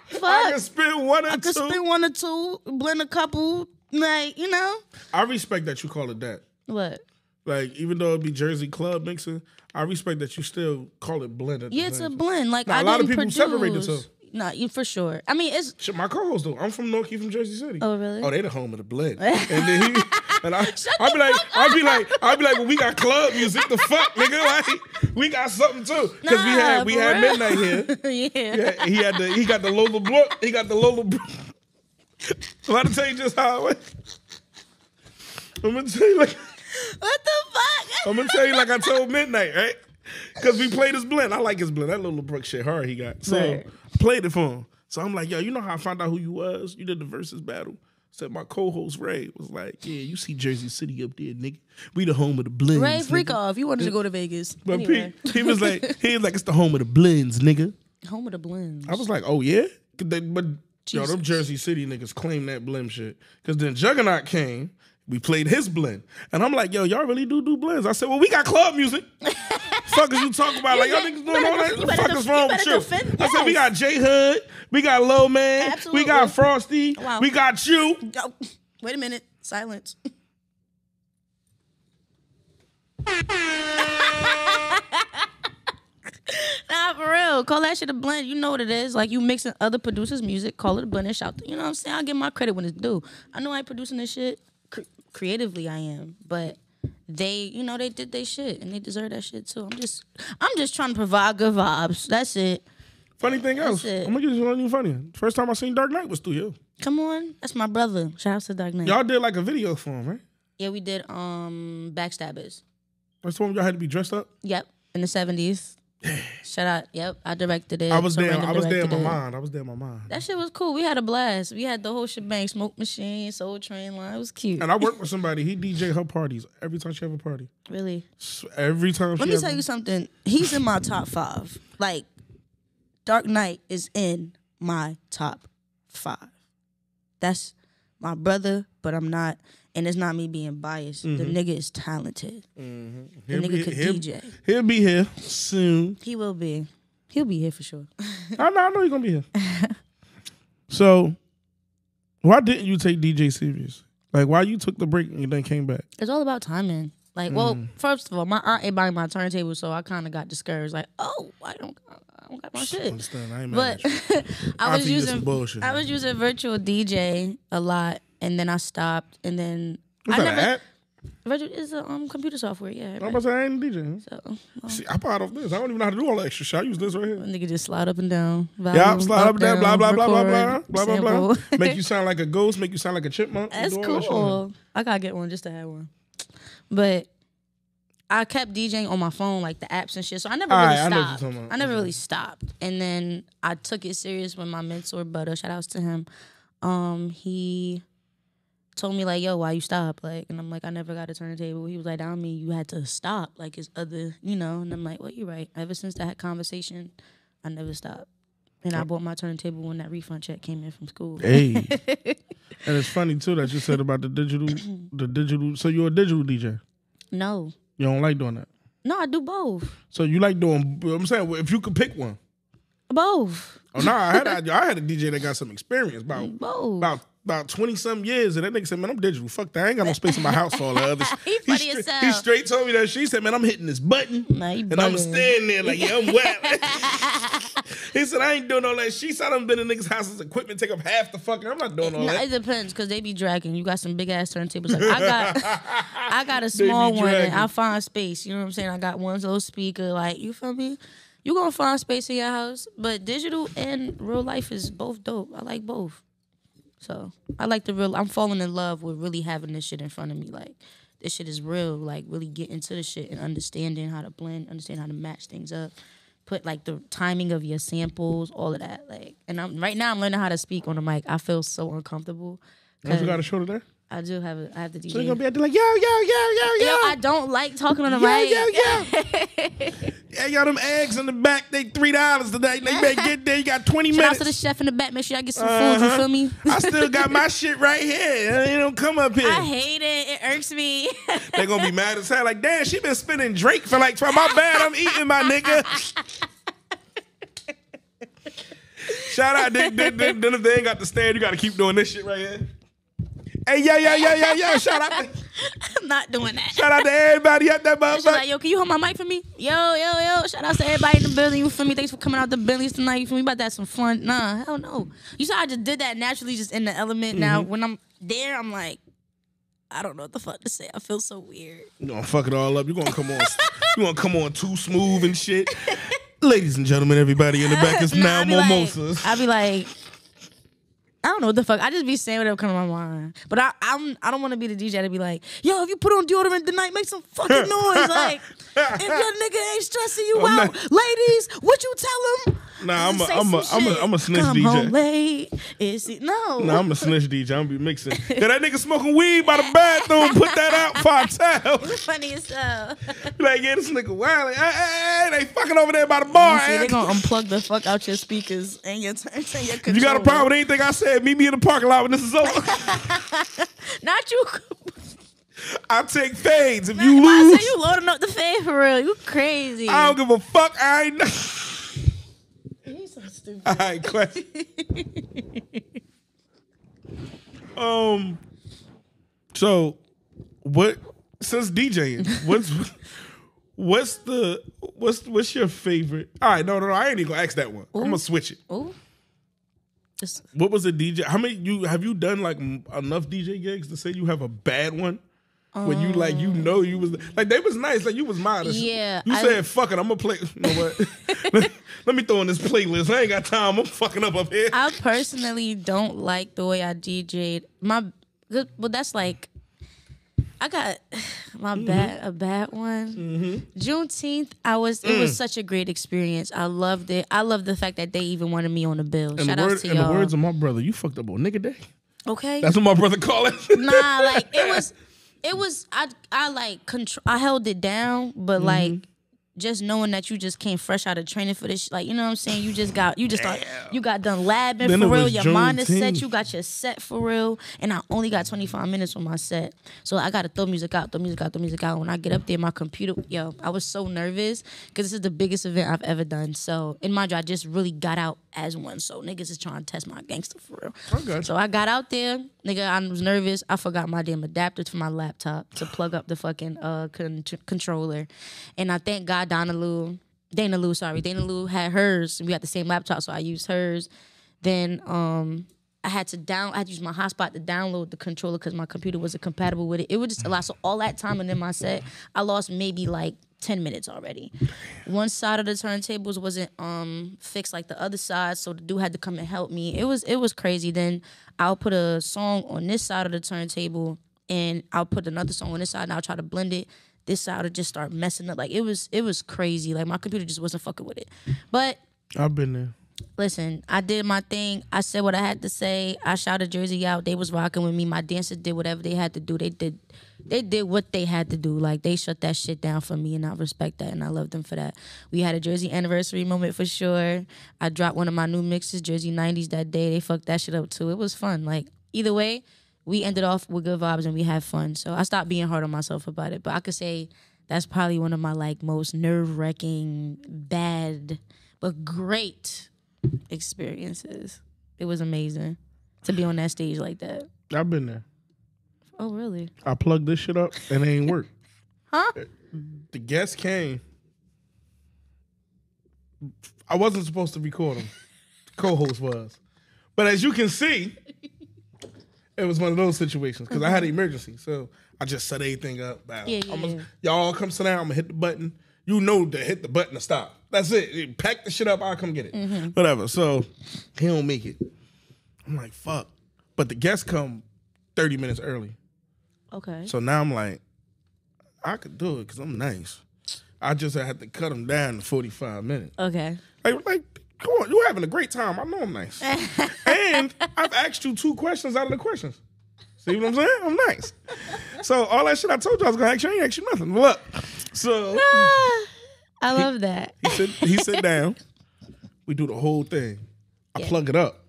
Fuck. I can spin one or two. I could spend one or two, blend a couple, like, you know? I respect that you call it that. What? Like, even though it be Jersey Club mixing, I respect that you still call it blend. Yeah, it's a blend. Like, now, I a lot of didn't people produce. separate themselves. No, for sure. I mean, it's... Shit, my co-host though. I'm from Loki, from Jersey City. Oh, really? Oh, they the home of the blend. And then I'd be like, well, we got club music. The fuck, nigga? Like, we got something too. Because we had midnight here. Yeah. He got the Lola Blunt. He got the Lola Blunt. I'm about to tell you just how it went. I'm gonna tell you like. What the fuck? I'm gonna tell you like I told Midnight, right? Because we played his blend. I like his blend. That little Brooke shit hard he got. So I played it for him. So I'm like, yo, you know how I found out who you was? You did the versus battle. Said my co-host Ray was like, yeah, you see Jersey City up there, nigga. We the home of the blends. Ray, freak nigga. off. You wanted to go to Vegas. But Anyway. he was like, it's the home of the blends, nigga. Home of the blends. I was like, oh yeah? But yo, Jesus. them Jersey City niggas claim that blend shit. Because then Juggernaut came. We played his blend. And I'm like, yo, y'all really do blends? I said, well, we got club music. Fuck is you talking about? Like, y'all niggas doing all that? What the fuck is wrong with you? I said, we got J Hood. We got Low Man. Absolutely. We got Frosty. Wow. We got you. Oh, wait a minute. Silence. Nah, for real. Call that shit a blend. You know what it is. Like, you mixing other producers' music, call it a blend and shout. You know what I'm saying? I'll give my credit when it's due. I know I ain't producing this shit. Creatively, I am. But they did their shit. And they deserve that shit, too. I'm just trying to provide good vibes. That's it. Funny thing else, I'm going to get you something funny. First time I seen Dark Knight was through you. Come on. That's my brother. Shout out to Dark Knight. Y'all did like a video for him, right? Yeah, we did Backstabbers. That's the one y'all had to be dressed up? Yep, in the 70s. Shout out. Yep, I directed it. I was there in my directed mind. That shit was cool. We had a blast. We had the whole shebang, smoke machine, Soul Train line. It was cute. And I worked with somebody. He DJ her parties every time she have a party. Really? Every time Let me tell you something. He's in my top 5. Like, Dark Knight is in my top 5. That's my brother, but I'm not. And it's not me being biased. The nigga is talented. The nigga could DJ. He'll be here soon. He will be. He'll be here for sure. I know he's gonna be here. So, why didn't you take DJ serious? Like, why you took the break and then came back? It's all about timing. Like, well, first of all, my aunt ain't buying my turntable, so I kind of got discouraged. Like, oh, I don't got my shit. Understand? I ain't mad at you. I was using virtual DJ a lot, and then I stopped, and then What's that, an app? Virtual is a computer software. Yeah, I'm about to say I ain't a DJ. So, see, I bought off this. I don't even know how to do all that extra shit. I use this right here. Nigga just slide up and down. Yeah, slide up and down. Blah blah blah blah blah blah blah blah. Sample. Make you sound like a ghost. Make you sound like a chipmunk. That's cool. I gotta get one just to have one. But I kept DJing on my phone, like the apps and shit. So I never really stopped. I never really stopped. And then I took it serious when my mentor, Butter, shout outs to him. He told me like, yo, why you stop? Like, and I'm like, I never got a turntable. He was like, I mean, you had to stop. Like, it's other, And I'm like, well, you're right. Ever since that conversation, I never stopped. And I bought my turntable when that refund check came in from school. Hey. And it's funny too that you said about the digital. So you're a digital DJ? No. You don't like doing that? No, I do both. So you like doing? I'm saying, if you could pick one, Both. Oh no, I had a DJ that got some experience Both. about 20-some years, and that nigga said, man, I'm digital. Fuck that. I ain't got no space in my house for all the others. He straight told me that shit. He said, man, I'm hitting this button. Nah, and I'm standing there like, yeah, I'm wet. He said, I ain't doing all that. She said, I've been in niggas' houses, equipment take up half the fucking. I'm not doing all that. It depends, because they be dragging. You got some big ass turntables. Like, I got a small one, and I find space. You know what I'm saying? I got one little speaker. Like, you feel me? You gonna find space in your house. But digital and real life is both dope. I like both. So I like the real. I'm falling in love with really having this shit in front of me. Like, this shit is real. Like, really getting into the shit and understanding how to blend, understand how to match things up, put like the timing of your samples, all of that. Like, and right now I'm learning how to speak on the mic. I feel so uncomfortable. You got a show today? I do have I have the DJ. So you're gonna be out there like, yo. I don't like talking on the mic. Yo. Yeah, y'all, them eggs in the back, they $3 today. They better get there. You got 20 minutes. Shout out to the chef in the back. Make sure I get some food. You feel me? I still got my shit right here. They don't come up here. I hate it. It irks me. They gonna be mad as hell. Like, damn, she been spinning Drake for my bad. I'm eating my nigga. Shout out. Then if they ain't got the stand, you gotta keep doing this shit right here. Hey, yo. Shout out to... I'm not doing that. Shout out to everybody at that motherfucker. Like, yo, can you hold my mic for me? Yo. Shout out to everybody in the building. You feel me? Thanks for coming out the buildings tonight. You feel me? About to have some fun. Nah, hell no. You saw I just did that naturally, just in the element. Mm-hmm. Now, when I'm there, I'm like, I don't know what the fuck to say. I feel so weird. You gonna fuck it all up. You gonna come on. You gonna come on too smooth and shit. Ladies and gentlemen, everybody in the back is now mimosas. I be like, I don't know what the fuck. I just be saying whatever comes to my mind. But I don't want to be the DJ to be like, yo, if you put on deodorant tonight, make some fucking noise. Like, if your nigga ain't stressing you out, ladies, what you tell him? Nah, I'm a snitch Come DJ. Home late. Nah, I'm a snitch DJ. I'm be mixing. Yeah, that nigga smoking weed by the bathroom. Put that out for I tell. It's funny as hell. Like, yeah, this nigga wild. Hey, they fucking over there by the bar. They gonna unplug the fuck out your speakers and your turns and your controller. You got a problem with anything I said? Meet me in the parking lot when this is over. Not you. I take fades if you lose. I say you loading up the fade for real. You crazy. I don't give a fuck. I ain't. He's so stupid. All right, question. So, what? Since DJing, what's your favorite? All right, no, I ain't even gonna ask that one. Ooh. I'm gonna switch it. Ooh. What was a DJ? How many have you done like enough DJ gigs to say you have a bad one? When you like, you was like, they was nice, like you was modest. Yeah. You said, fuck it, I'm gonna play. You know what? Let me throw in this playlist. I ain't got time. I'm fucking up here. I personally don't like the way I DJ'd. Well, that's like, I got a bad one. Mm-hmm. Juneteenth, it was such a great experience. I loved it. I love the fact that they even wanted me on the bill. Shout out to y'all. In the words of my brother, you fucked up on nigga day. Okay. That's what my brother called it. Nah, like it was I like control. I held it down, but like just knowing that you just came fresh out of training for this, like, you know what I'm saying? You got done labbing then for real. Your mind is set. You got your set for real. And I only got 25 minutes on my set. So I got to throw music out. When I get up there, my computer, I was so nervous because this is the biggest event I've ever done. So, in my job, I just really got out as one. So, niggas is trying to test my gangster for real. Okay. So, I got out there. Nigga, I was nervous. I forgot my damn adapter to my laptop to plug up the fucking controller. And I thank God Dana Lou had hers. We got the same laptop, so I used hers. Then I had to use my hotspot to download the controller because my computer wasn't compatible with it. It was just a lot. So all that time and in my set, I lost maybe like 10 minutes already. One side of the turntables wasn't fixed like the other side, so the dude had to come and help me. It was crazy. Then I'll put a song on this side of the turntable, and I'll put another song on this side, and I'll try to blend it. This side would just start messing up. Like, it was crazy. Like, my computer just wasn't fucking with it. But I've been there. Listen, I did my thing. I said what I had to say. I shouted Jersey out. They was rocking with me. My dancers did whatever they had to do. They did what they had to do. Like, they shut that shit down for me, and I respect that, and I love them for that. We had a Jersey anniversary moment for sure. I dropped one of my new mixes, Jersey 90s, that day. They fucked that shit up too. It was fun. Like, either way, we ended off with good vibes and we had fun. So I stopped being hard on myself about it. But I could say that's probably one of my like most nerve-wracking, bad, but great experiences. It was amazing to be on that stage like that. I've been there. Oh, really? I plugged this shit up and it ain't work. Huh? The guest came. I wasn't supposed to record him. The co-host was. But as you can see, it was one of those situations because I had an emergency. So I just set everything up. Y'all come sit down. I'm going to hit the button. You know to hit the button to stop. That's it. Pack the shit up. I'll come get it. Whatever. So he don't make it. I'm like, fuck. But the guests come 30 minutes early. Okay. So now I'm like, I could do it because I'm nice. I just had to cut them down to 45 minutes. Okay. Like, come on, you're having a great time. I know I'm nice. And I've asked you 2 questions out of the questions. See what I'm saying? I'm nice. So all that shit I told you I was going to ask you, I ain't asked you nothing. Look. So. I love that. He sit down. We do the whole thing. I plug it up.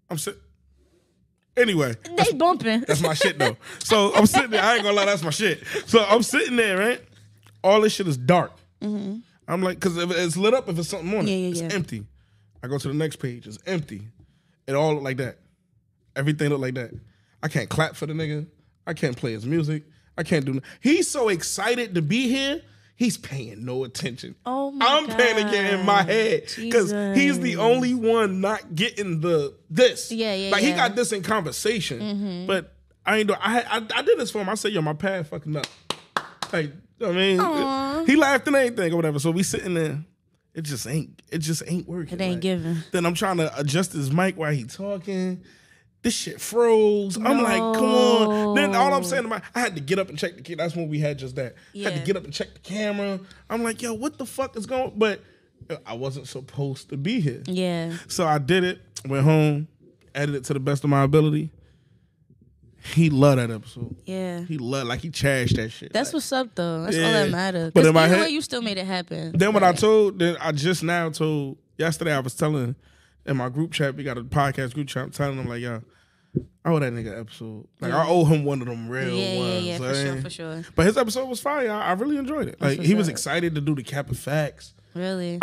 I'm sitting. Anyway. They bumping. That's my shit, though. So I'm sitting there. I ain't gonna lie, that's my shit. So I'm sitting there, right? All this shit is dark. Mm-hmm. I'm like, because if it's lit up, if it's something on it, it's empty. I go to the next page, it's empty. It all look like that. Everything look like that. I can't clap for the nigga. I can't play his music. I can't do nothing. He's so excited to be here. He's paying no attention. Oh my I'm God. panicking in my head because he's the only one not getting this. Yeah. He got this in conversation, but I ain't do. I did this for him. I said, yo, my pad fucking up. Like, I mean, he laughed and everything or whatever. So we sitting there. It just ain't working. It ain't giving. Then I'm trying to adjust his mic while he talking. This shit froze. I'm like, come on. Then all I'm saying, I had to get up and check the camera. That's when we had just that. Had to get up and check the camera. I'm like, yo, what the fuck is going on? But I wasn't supposed to be here. Yeah. So I did it, went home, edited to the best of my ability. He loved that episode. Yeah. He trashed that shit. That's what's up, though. That's all that matters. But in my head, you still made it happen. Then I just now told, yesterday I was telling, in my group chat, we got a podcast group chat, I'm telling them like, yo, I owe that nigga an episode. Like, I owe him one of them real ones. Yeah, for sure. But his episode was fire. I really enjoyed it. Like, he was excited to do the cap of facts. Really?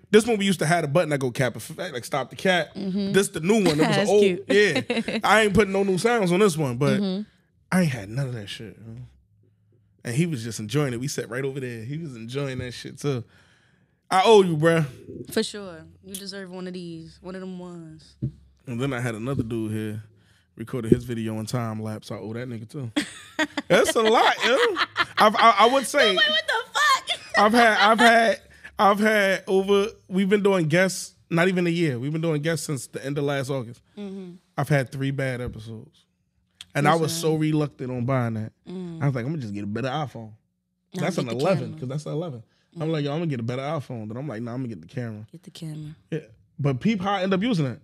This one we used to have a button that go cap of facts, like stop the cap. This the new one. It was an old. Cute. Yeah. I ain't putting no new sounds on this one, but I ain't had none of that shit. You know? And he was just enjoying it. We sat right over there. He was enjoying that shit too. I owe you, bruh. For sure. You deserve one of these. One of them ones. And then I had another dude here recorded his video on time lapse. I owe that nigga too. That's a lot, yo. I would say. Wait, what the fuck? I've had over. We've been doing guests. Not even a year. We've been doing guests since the end of last August. I've had 3 bad episodes, and I was so reluctant on buying that. I was like, I'm gonna just get a better iPhone. That's an 11 because that's an 11. I'm like, yo, I'm gonna get a better iPhone. Then I'm like, nah, I'm gonna get the camera. Get the camera. Yeah, but peep how I end up using it.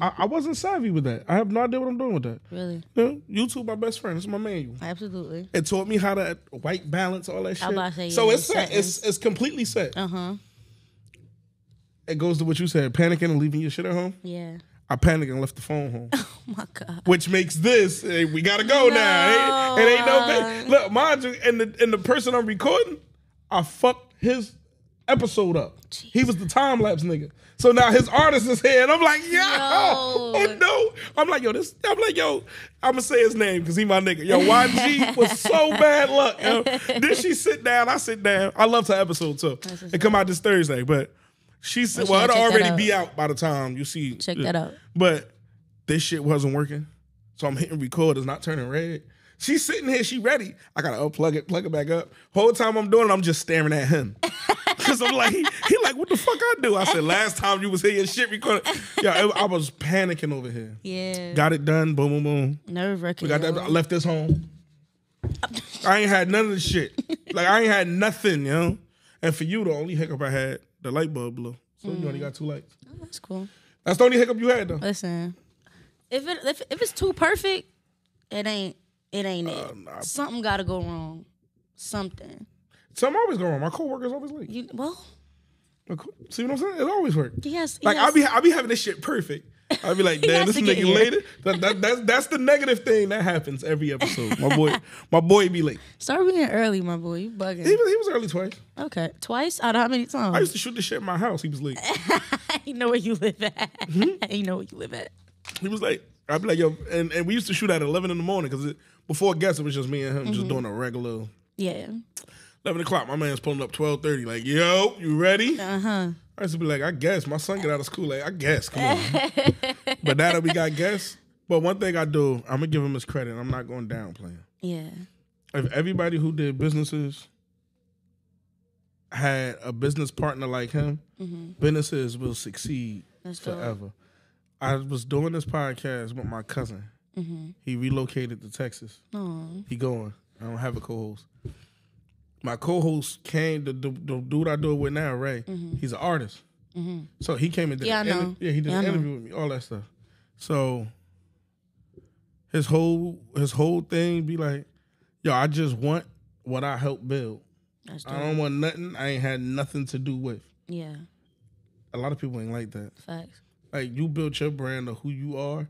I wasn't savvy with that. I have no idea what I'm doing with that. Really? Yeah, YouTube, my best friend. It's my manual. Absolutely. It taught me how to white balance, all that shit. I'm about to say, so it's set. It's completely set. It goes to what you said, panicking and leaving your shit at home. Yeah. I panicked and left the phone home. Oh my God. Which makes this, hey, we gotta go now. It ain't no look, mind you, and the person I'm recording, I fucked his episode up. Jeez. He was the time lapse nigga. So now his artist is here, and I'm like, yo, oh no. I'm like, yo, I'm gonna say his name because he my nigga. Yo, YG was so bad luck. Yo. Then she sit down, I sit down. I loved her episode too. It come out this Thursday, but she said, well, it'll already be out by the time you see. Check that out. But this shit wasn't working. So I'm hitting record, it's not turning red. She's sitting here, she ready. I gotta unplug it, plug it back up. Whole time I'm doing it, I'm just staring at him. Cause I'm like, he like, what the fuck I do? I said, last time you was here, your shit recorded. Yeah, I was panicking over here. Yeah. Got it done, boom, boom, boom. Nerve-wracking. We got that. I left this home. I ain't had none of the shit. Like, I ain't had nothing, you know? And for you, the only hiccup I had, the light bulb blew. So you only got 2 lights. Oh, that's cool. That's the only hiccup you had, though. Listen, if it's too perfect, it ain't it. Nah. Something gotta go wrong. Something always go wrong. My coworkers always late. Well, See what I'm saying? It always works. yes. Like, I'll be having this shit perfect, I'd be like, damn, this nigga late. That's the negative thing that happens every episode. My boy be late. Start being early, my boy. You bugging. He was early twice. Okay. Twice? Out of how many times? I used to shoot the shit in my house. He was late. You know where you live at. You know where you live at. He was late. I'd be like, yo, and we used to shoot at 11 in the morning because before guests, it was just me and him just doing a regular. Yeah. 11 o'clock, my man's pulling up 12:30, like, yo, you ready? Uh-huh. I used to be like, I guess. My son get out of school, like, I guess, come on. But now that we got guests, but one thing I do, I'm going to give him his credit. I'm not going down playing. Yeah. If everybody who did businesses had a business partner like him, businesses will succeed forever. Dope. I was doing this podcast with my cousin. He relocated to Texas. Aww. He going. I don't have a co-host. My co-host came, the dude I do it with now, Ray. He's an artist. So he came and did he did an interview with me, all that stuff. So his whole thing be like, yo, I just want what I helped build. I don't want nothing I ain't had nothing to do with. Yeah. A lot of people ain't like that. Facts. Like, you built your brand of who you are.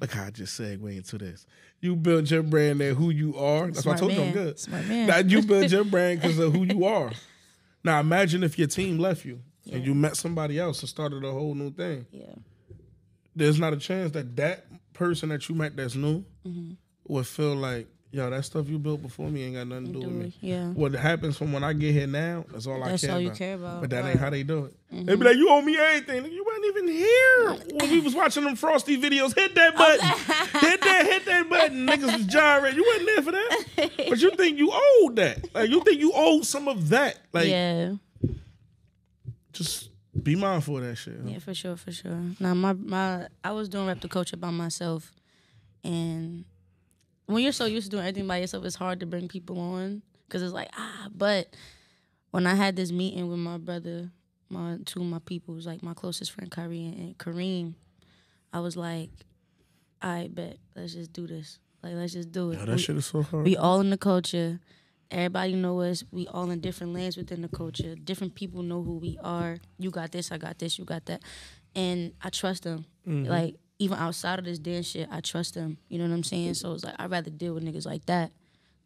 Look how I just segue into this. You built your brand of who you are. That's why I told you I'm good. Smart man. Now, you built your brand because of who you are. Now, imagine if your team left you and you met somebody else and started a whole new thing. Yeah. There's not a chance that person that you met that's new would feel like, yo, that stuff you built before me ain't got nothing to do with me. Yeah. What happens from when I get here now, that's all I care about. That's all you care about. But that ain't how they do it. They be like, you owe me everything. You weren't even here when we was watching them Frosty videos. Hit that button. hit that button. Niggas was gyrating. You wasn't there for that. But you think you owed that. Like, you think you owed some of that. Like, yeah. Just be mindful of that shit. Yeah, for sure, for sure. Now, I was doing Rep the Culture by myself, and when you're so used to doing everything by yourself, it's hard to bring people on because it's like, but when I had this meeting with my brother, two of my people, was like my closest friend, Kyrie and Kareem, I was like, all right, bet, let's just do this. Like, let's just do it. Yo, that shit is so hard. We all in the culture. Everybody know us. We all in different lanes within the culture. Different people know who we are. You got this, I got this, you got that. And I trust them. Like, even outside of this dance shit, I trust them. You know what I'm saying? So it's like, I'd rather deal with niggas like that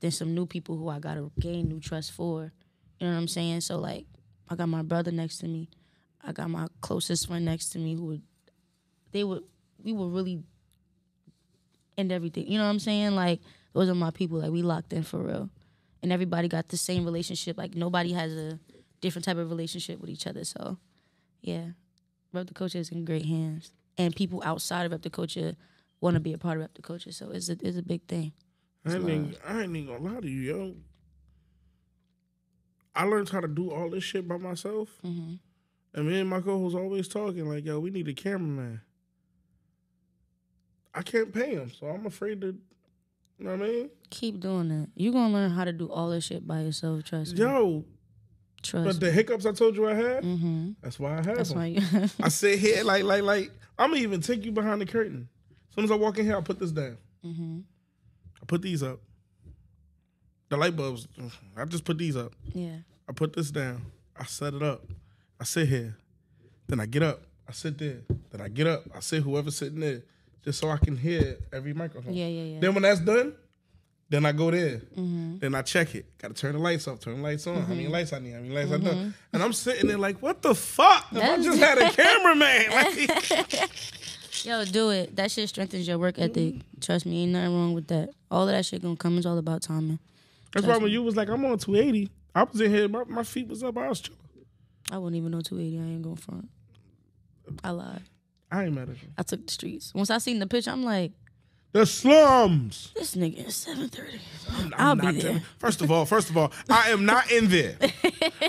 than some new people who I got to gain new trust for. You know what I'm saying? So, like, I got my brother next to me. I got my closest friend next to me we would really end everything. You know what I'm saying? Like, those are my people. Like, we locked in for real. And everybody got the same relationship. Like, nobody has a different type of relationship with each other. So, yeah, Rep the Culture is in great hands. And people outside of Rep the Culture want to be a part of Rep the Culture. So it's a big thing. I ain't even gonna lie to you, yo. I learned how to do all this shit by myself. And me and my co-host always talking like, yo, we need a cameraman. I can't pay him, so I'm afraid to, you know what I mean? Keep doing that. You're going to learn how to do all this shit by yourself, trust me. Yo. Trust But the hiccups I told you I had, that's why I have That's them. why you... I sit here like, I'm going to even take you behind the curtain. As soon as I walk in here, I put this down. I put these up. The light bulbs, I just put these up. Yeah. I put this down. I set it up. I sit here. Then I get up. I sit there. Then I get up. I sit whoever's sitting there just so I can hear every microphone. Yeah. Then when that's done, then I go there. Then I check it. Got to turn the lights off, turn the lights on. How many lights I need? How many lights I done? And I'm sitting there like, what the fuck? If I just had a cameraman. Like, yo, do it. That shit strengthens your work ethic. Trust me, ain't nothing wrong with that. All of that shit gonna come. It's all about timing. That's why when you was like, I'm on 280, I was in here, my feet was up, I was chilling. I wouldn't even know 280. I ain't going front. I lied. I ain't mad at you. I took the streets. Once I seen the picture, I'm like, the slums. this nigga is 7:30. I'm I'll be there. First of all, I am not in there.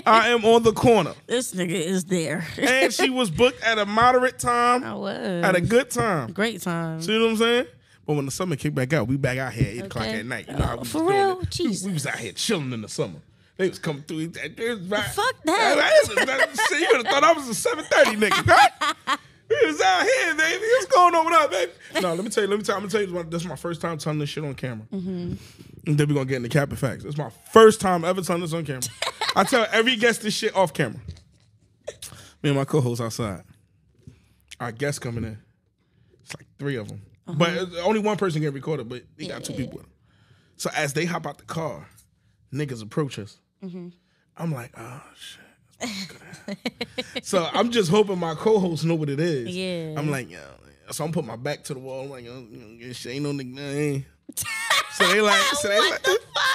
I am on the corner. This nigga is there. And she was booked at a moderate time. I was. At a good time. Great time. See what I'm saying? But when the summer kicked back out, we back out here at 8 o'clock at night. You know how we For was doing real? it. Jesus. We was out here chilling in the summer. They was coming through. They was right. Fuck that. Shit, you would have thought I was a 7:30 nigga. Right? We was out here, baby. What's going on with us, baby? No, let me tell you. I'm gonna tell you. This is my first time telling this shit on camera. And then we're gonna get into cap and facts. It's my first time ever telling this on camera. I tell every guest this shit off camera. Me and my co-host outside. Our guest coming in. It's like 3 of them. But only one person get recorded, but he got 2 people with him. So as they hop out the car, niggas approach us. I'm like, oh, shit. So I'm just hoping my co-hosts know what it is. Yeah. I'm like, so I'm putting my back to the wall. I'm like, shit ain't no nigga. So they like,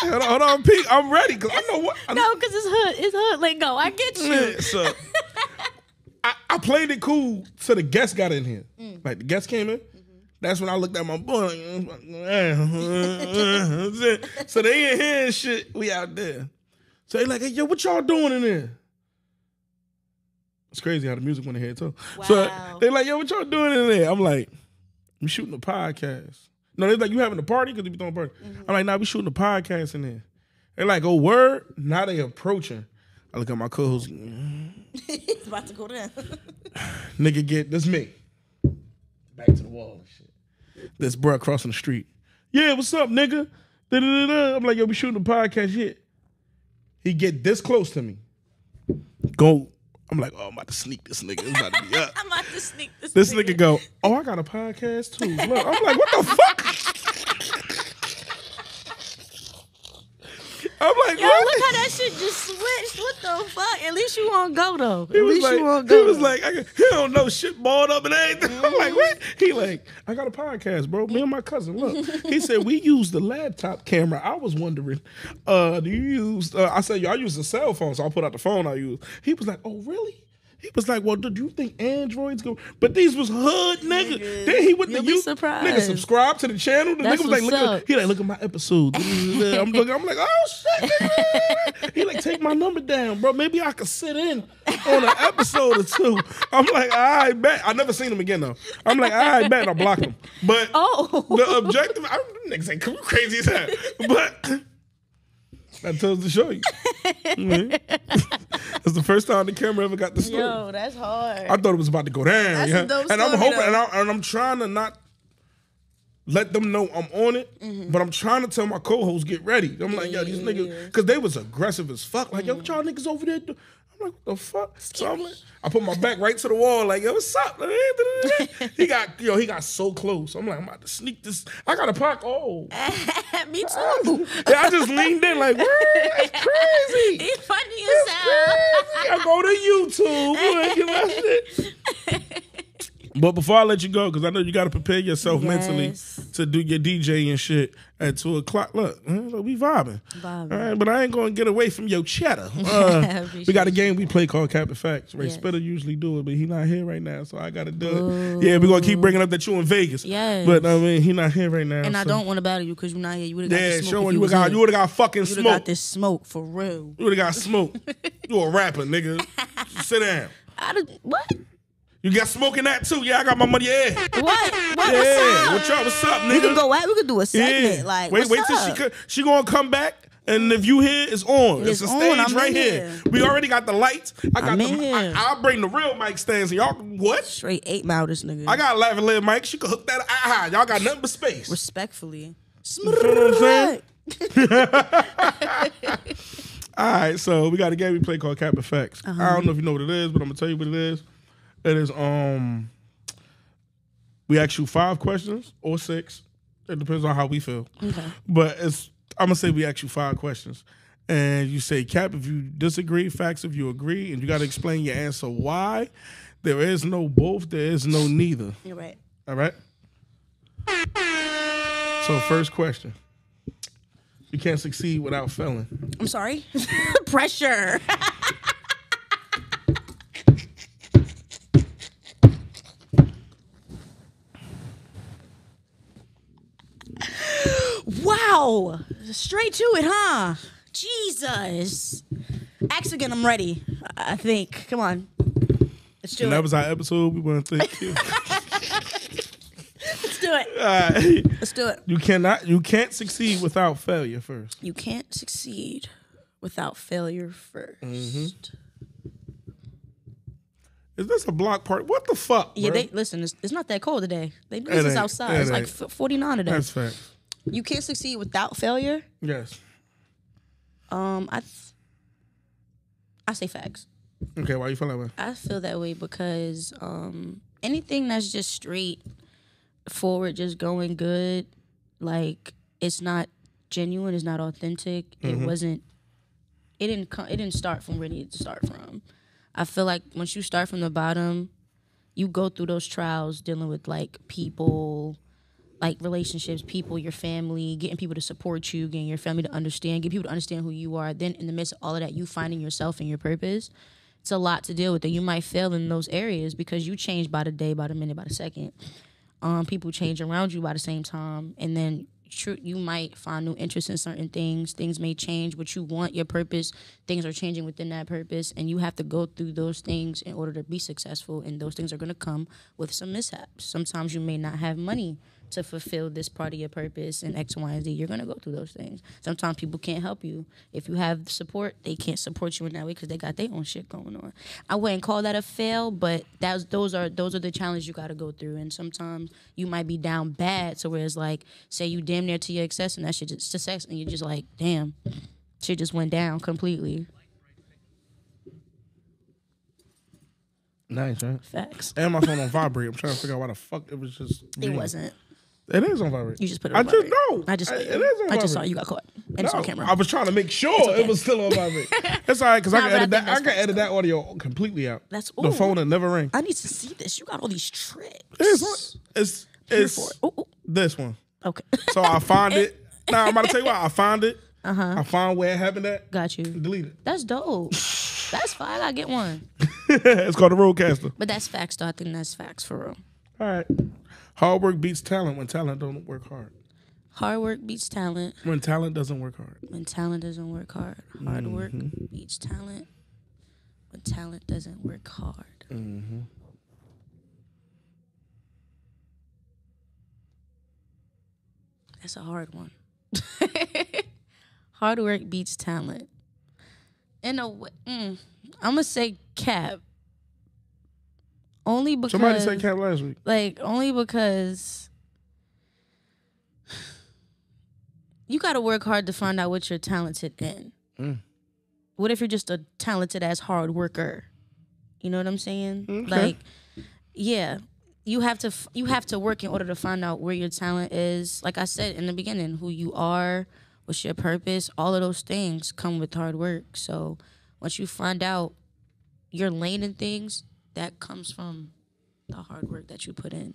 hold on, Pete, I'm ready because I know what. No, because it's hood. It's hood lingo. I get you. Yeah, so I played it cool till the guests got in here. Like the guests came in. That's when I looked at my boy. So they in here and shit. We out there. So they like, hey, yo, what y'all doing in there? It's crazy how the music went in here too. Wow. So they like, yo, what y'all doing in there? I'm like, we shooting a podcast. No, they're like, you having a party? Because we throwing a party. I'm like, nah, we shooting a podcast in there. They're like, oh, word? Now they approaching. I look at my co-host. It's about to go down. Nigga, this me. Back to the wall and shit. This bro crossing the street. Yeah, what's up, nigga? Da-da-da-da. I'm like, yo, we shooting a podcast shit. He get this close to me. Go. I'm like, oh, I'm about to sneak this nigga. It's about to be up. I'm about to sneak This nigga go, oh, I got a podcast too. Look, I'm like, what the fuck? I'm like, yo, what? look how that shit just switched. What the fuck? At least you won't go though. He At was least like, you won't go. he was like, he don't know shit balled up and everything. I'm like, what? He like, I got a podcast, bro. Me and my cousin. Look, he said we use the laptop camera. I was wondering, do you use? I said, yo, I use a cell phone, so I put out the phone I use. He was like, oh, really? He was like, well, do you think Androids go? But these was hood nigga. Then he went to You'll be surprised. Nigga, subscribe to the channel. The That's nigga was like, what's up. he like, look at my episode. I'm like, oh shit, nigga. He like, take my number down, bro. Maybe I could sit in on an episode or 2. I'm like, all right, bet. I never seen him again though. I'm like, all right, bet. I blocked him. But the objective, I don't niggas ain't crazy as hell. But that tells to show you. That's the first time the camera ever got the story. Yo, that's hard. I thought it was about to go down. That's a dope and I'm story, hoping, though. and I'm trying to not let them know I'm on it, but I'm trying to tell my co-hosts get ready. I'm like, yo, these niggas, because they was aggressive as fuck. Like, yo, what y'all niggas over there do? I'm like, what the fuck? So I'm like, I put my back right to the wall, like, yo, what's up? He got so close. I'm like, I'm about to sneak this. I got to park. Oh, Me too. yeah, I just leaned in like, that's crazy. He's funny as hell. I go to YouTube. You know that shit. But before I let you go, because I know you got to prepare yourself mentally to do your DJ and shit at 2 o'clock. Look, we vibing. All right, but I ain't going to get away from your chatter. We got a game we play called Captain Facts. Ray Spitter usually do it, but he not here right now, so I got to do it. Yeah, we're going to keep bringing up that you in Vegas. Yes. But, I mean, he not here right now. And I don't want to battle you because you're not here. You would have got this smoke. Sure, you would have got fucking smoke. You would have got this smoke, for real. You would have got smoke. You a rapper, nigga. Sit down. What? You got smoke in that too? Yeah, I got my money. Yeah. What? Yeah. What's up? What's up, nigga? We could go out. We could do a segment. Yeah. Like, wait till she gonna come back. And if you here, it's on. It's a stage right here. We already got the lights. I'll bring the real mic stands. Y'all, what? Straight 8 Mile, this nigga. I got a lavalier mic. She could hook that. Y'all got nothing but space. Respectfully. You know what I'm saying? All right, so we got a game we play called Captain Facts. I don't know if you know what it is, but I'm gonna tell you what it is. It is we ask you 5 questions or 6. It depends on how we feel. Okay. But I'm gonna say we ask you 5 questions. And you say cap if you disagree, facts if you agree, and you gotta explain your answer why. There is no both, there is no neither. You're right. All right? So first question. You can't succeed without failing. I'm sorry? Pressure. Wow. Straight to it, huh? Jesus. Ask again, I'm ready. I think. Come on. Let's do it. That was our episode. We want to thank you. Let's do it. All right. Let's do it. You can't succeed without failure first. You can't succeed without failure first. Mm-hmm. Is this a block party? What the fuck, bro? Yeah, listen, it's not that cold today. They do this outside. It's like 49 today. That's facts. You can't succeed without failure? Yes. I say facts. Okay, why you feel that way? I feel that way because anything that's just straight forward, just going good, like it's not genuine, it's not authentic. It wasn't. It didn't start from where it needed to start from. I feel like once you start from the bottom, you go through those trials dealing with like people, like relationships, people, your family, getting people to support you, getting your family to understand, get people to understand who you are. Then in the midst of all of that, you finding yourself and your purpose. It's a lot to deal with, and you might fail in those areas because you change by the day, by the minute, by the second. People change around you by the same time, and then you might find new interests in certain things. Things may change what you want, your purpose. Things are changing within that purpose, and you have to go through those things in order to be successful, and those things are going to come with some mishaps. Sometimes you may not have money to fulfill this part of your purpose and X, Y, and Z. You're going to go through those things. Sometimes people can't help you. If you have support, they can't support you in that way because they got their own shit going on. I wouldn't call that a fail, but those are the challenges you got to go through. And sometimes you might be down bad, so where it's like, say you damn near to your success and that shit just success, and you're just like, damn, shit just went down completely. Nice, right? Facts. And my phone on vibrate. I'm trying to figure out why the fuck it was just. It wasn't. It is on vibrate. You just put it on vibrate. It is on vibrate. I just saw you got caught. And it's on camera. I was trying to make sure it was still on vibrate. It's all right, because I can edit that audio completely out. The phone will never ring. I need to see this. You got all these tricks. It's this one. Okay. So I find it. Now I'm about to tell you why. I find it. I find where it happened at. Got you. Delete it. That's dope. That's fine. I gotta get one. It's called the Roadcaster. But that's facts, though. I think that's facts for real. All right. Hard work beats talent when talent don't work hard. Hard work beats talent. When talent doesn't work hard. When talent doesn't work hard. Hard work beats talent when talent doesn't work hard. That's a hard one. Hard work beats talent. In a way, I'm going to say cap. Only because somebody said cap last week. Only because you got to work hard to find out what you're talented in. What if you're just a talented ass hard worker? You know what I'm saying? Okay. Yeah, you have to work in order to find out where your talent is. Like I said in the beginning, who you are, what's your purpose, all of those things come with hard work. So once you find out your lane in things, that comes from the hard work that you put in.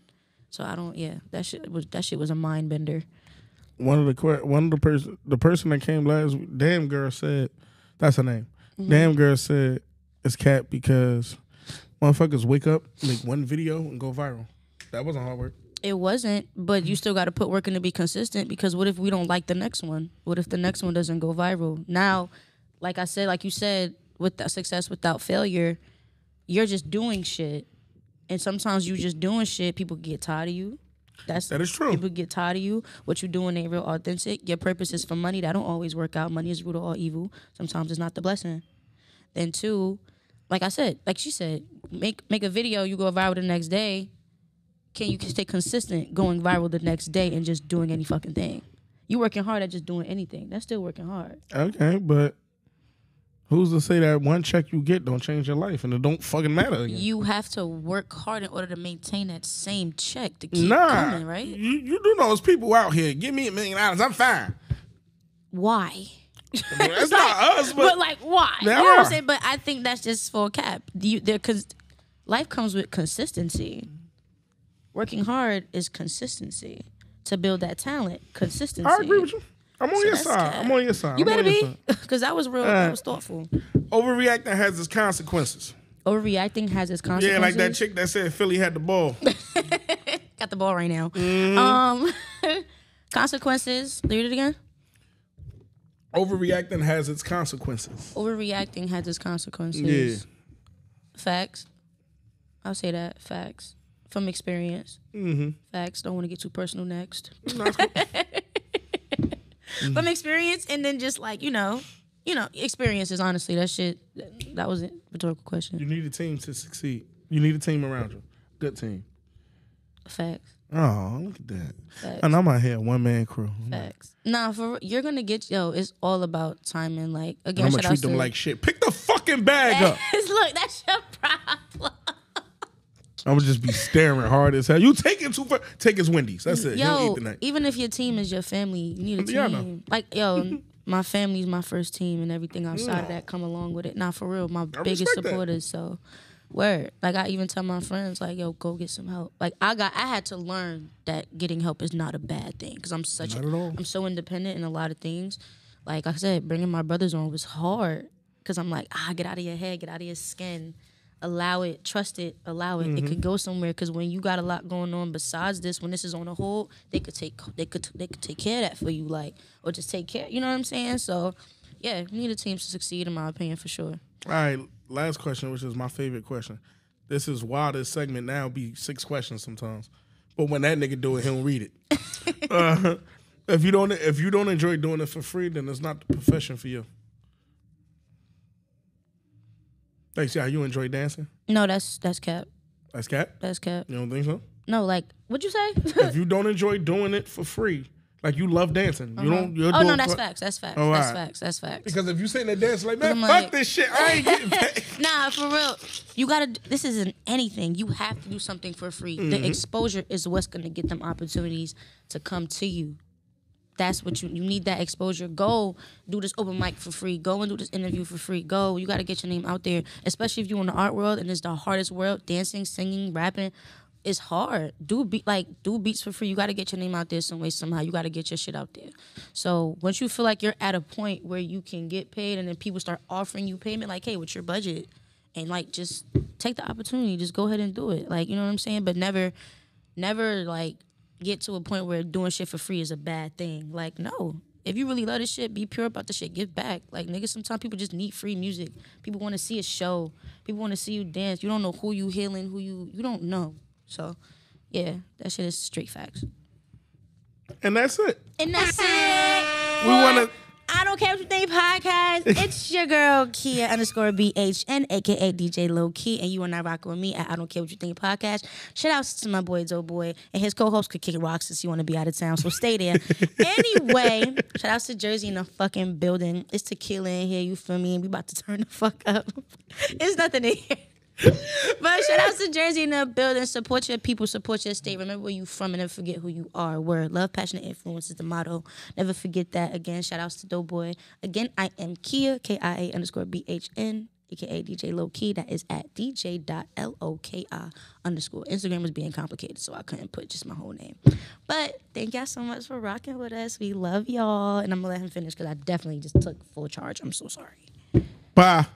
So that shit was a mind bender. The person that came last week, damn girl said, that's her name. Damn girl said it's cap because motherfuckers wake up, make one video and go viral. That wasn't hard work. It wasn't, but you still got to put work in to be consistent, because what if we don't like the next one? What if the next one doesn't go viral? Now, like you said, with that success without failure, you're just doing shit. And sometimes you just doing shit, people get tired of you. That is true. People get tired of you. What you're doing ain't real authentic. Your purpose is for money. That don't always work out. Money is the root of all evil. Sometimes it's not the blessing. Then two, like she said, make a video, you go viral the next day. Can you stay consistent going viral the next day and just doing any fucking thing? You working hard at just doing anything. That's still working hard. Okay, but who's to say that one check you get don't change your life and it don't fucking matter again? You have to work hard in order to maintain that same check to keep coming, right? You do know there's people out here. Give me $1 million, I'm fine. Why? That's not us, but why? You know what I'm saying? But I think that's just for a cap. Life comes with consistency. Working hard is consistency to build that talent. Consistency. I agree with you. I'm on your side. I'm on your side. You better be, because that was real. That was thoughtful. Overreacting has its consequences. Overreacting has its consequences. Yeah, like that chick that said Philly had the ball. Got the ball right now. Consequences. Read it again. Overreacting has its consequences. Overreacting has its consequences. Yeah. Facts. I'll say that. Facts. From experience. Facts. Don't want to get too personal next. From experience, and then just experiences, honestly. That was a rhetorical question. You need a team to succeed. You need a team around you. Good team. Facts. Oh, look at that. Facts. And I'm out here, one-man crew. Facts. Nah, you're going to get, it's all about timing. Like, again, I'm going to treat them like shit. Pick the fucking bag up. Look, that's your problem. I would just be staring hard as hell. You take it too far. Take his Wendy's. That's it. He'll Yo, eat the night. even if your team is your family, you need a team. Yeah, I know. Like, yo, my family's my first team, and everything outside of that come along with it. Not for real, my biggest supporters. So, word. Like, I even tell my friends, like, yo, go get some help. Like, I had to learn that getting help is not a bad thing because I'm so independent in a lot of things. Like I said, bringing my brothers on was hard because I'm like, get out of your head, get out of your skin. Allow it, trust it, allow it. It could go somewhere because when you got a lot going on besides this, when this is on a hold, they could take care of that for you, like, or just take care. You know what I'm saying? So, yeah, you need a team to succeed, in my opinion, for sure. All right, last question, which is my favorite question. This is why this segment now be 6 questions sometimes, but when that nigga do it, he don't read it. If you don't enjoy doing it for free, then it's not the profession for you. Thanks, yeah. You enjoy dancing? No, that's cap. That's cap? That's cap. You don't think so? No, like, what'd you say? If you don't enjoy doing it for free, like you love dancing, you don't. No, that's facts. That's facts. Oh, that's right. facts. That's facts. Because if you say that dance, like, man, like, fuck this shit, I ain't getting paid. Nah, for real. You gotta. This isn't anything. You have to do something for free. The exposure is what's gonna get them opportunities to come to you. That's what you need, that exposure. Go do this open mic for free. Go and do this interview for free. Go. You got to get your name out there, especially if you're in the art world and it's the hardest world. Dancing, singing, rapping, it's hard. Do beats for free. You got to get your name out there some way, somehow. You got to get your shit out there. So once you feel like you're at a point where you can get paid and then people start offering you payment, like, hey, what's your budget? And, like, just take the opportunity. Just go ahead and do it. Like, you know what I'm saying? But never, like, get to a point where doing shit for free is a bad thing. Like, no. If you really love this shit, be pure about the shit. Give back. Like, niggas, sometimes people just need free music. People want to see a show. People want to see you dance. You don't know who you healing, you don't know. So, yeah, that shit is straight facts. And that's it. And that's it. We want to... I Don't Care What You Think podcast. It's your girl, Kia_BHN, a.k.a. DJ Loki, and you are now rocking with me at I Don't Care What You Think podcast. Shout outs to my boy, Doughboy, and his co-host could kick rocks since you want to be out of town, so stay there. Anyway, shout outs to Jersey in the fucking building. It's tequila in here, you feel me? And we about to turn the fuck up. It's nothing in here. But shout out to Jersey in the building. Support your people, support your state. Remember where you from and never forget who you are. Word. Love, passion, and influence is the motto. Never forget that. Again, shout outs to Doughboy. Again, I am Kia, KIA_BHN, aka DJ Loki. That is at DJ.LOKI_. Instagram was being complicated, so I couldn't put just my whole name. But thank y'all so much for rocking with us. We love y'all. And I'm gonna let him finish because I definitely just took full charge. I'm so sorry. Bye.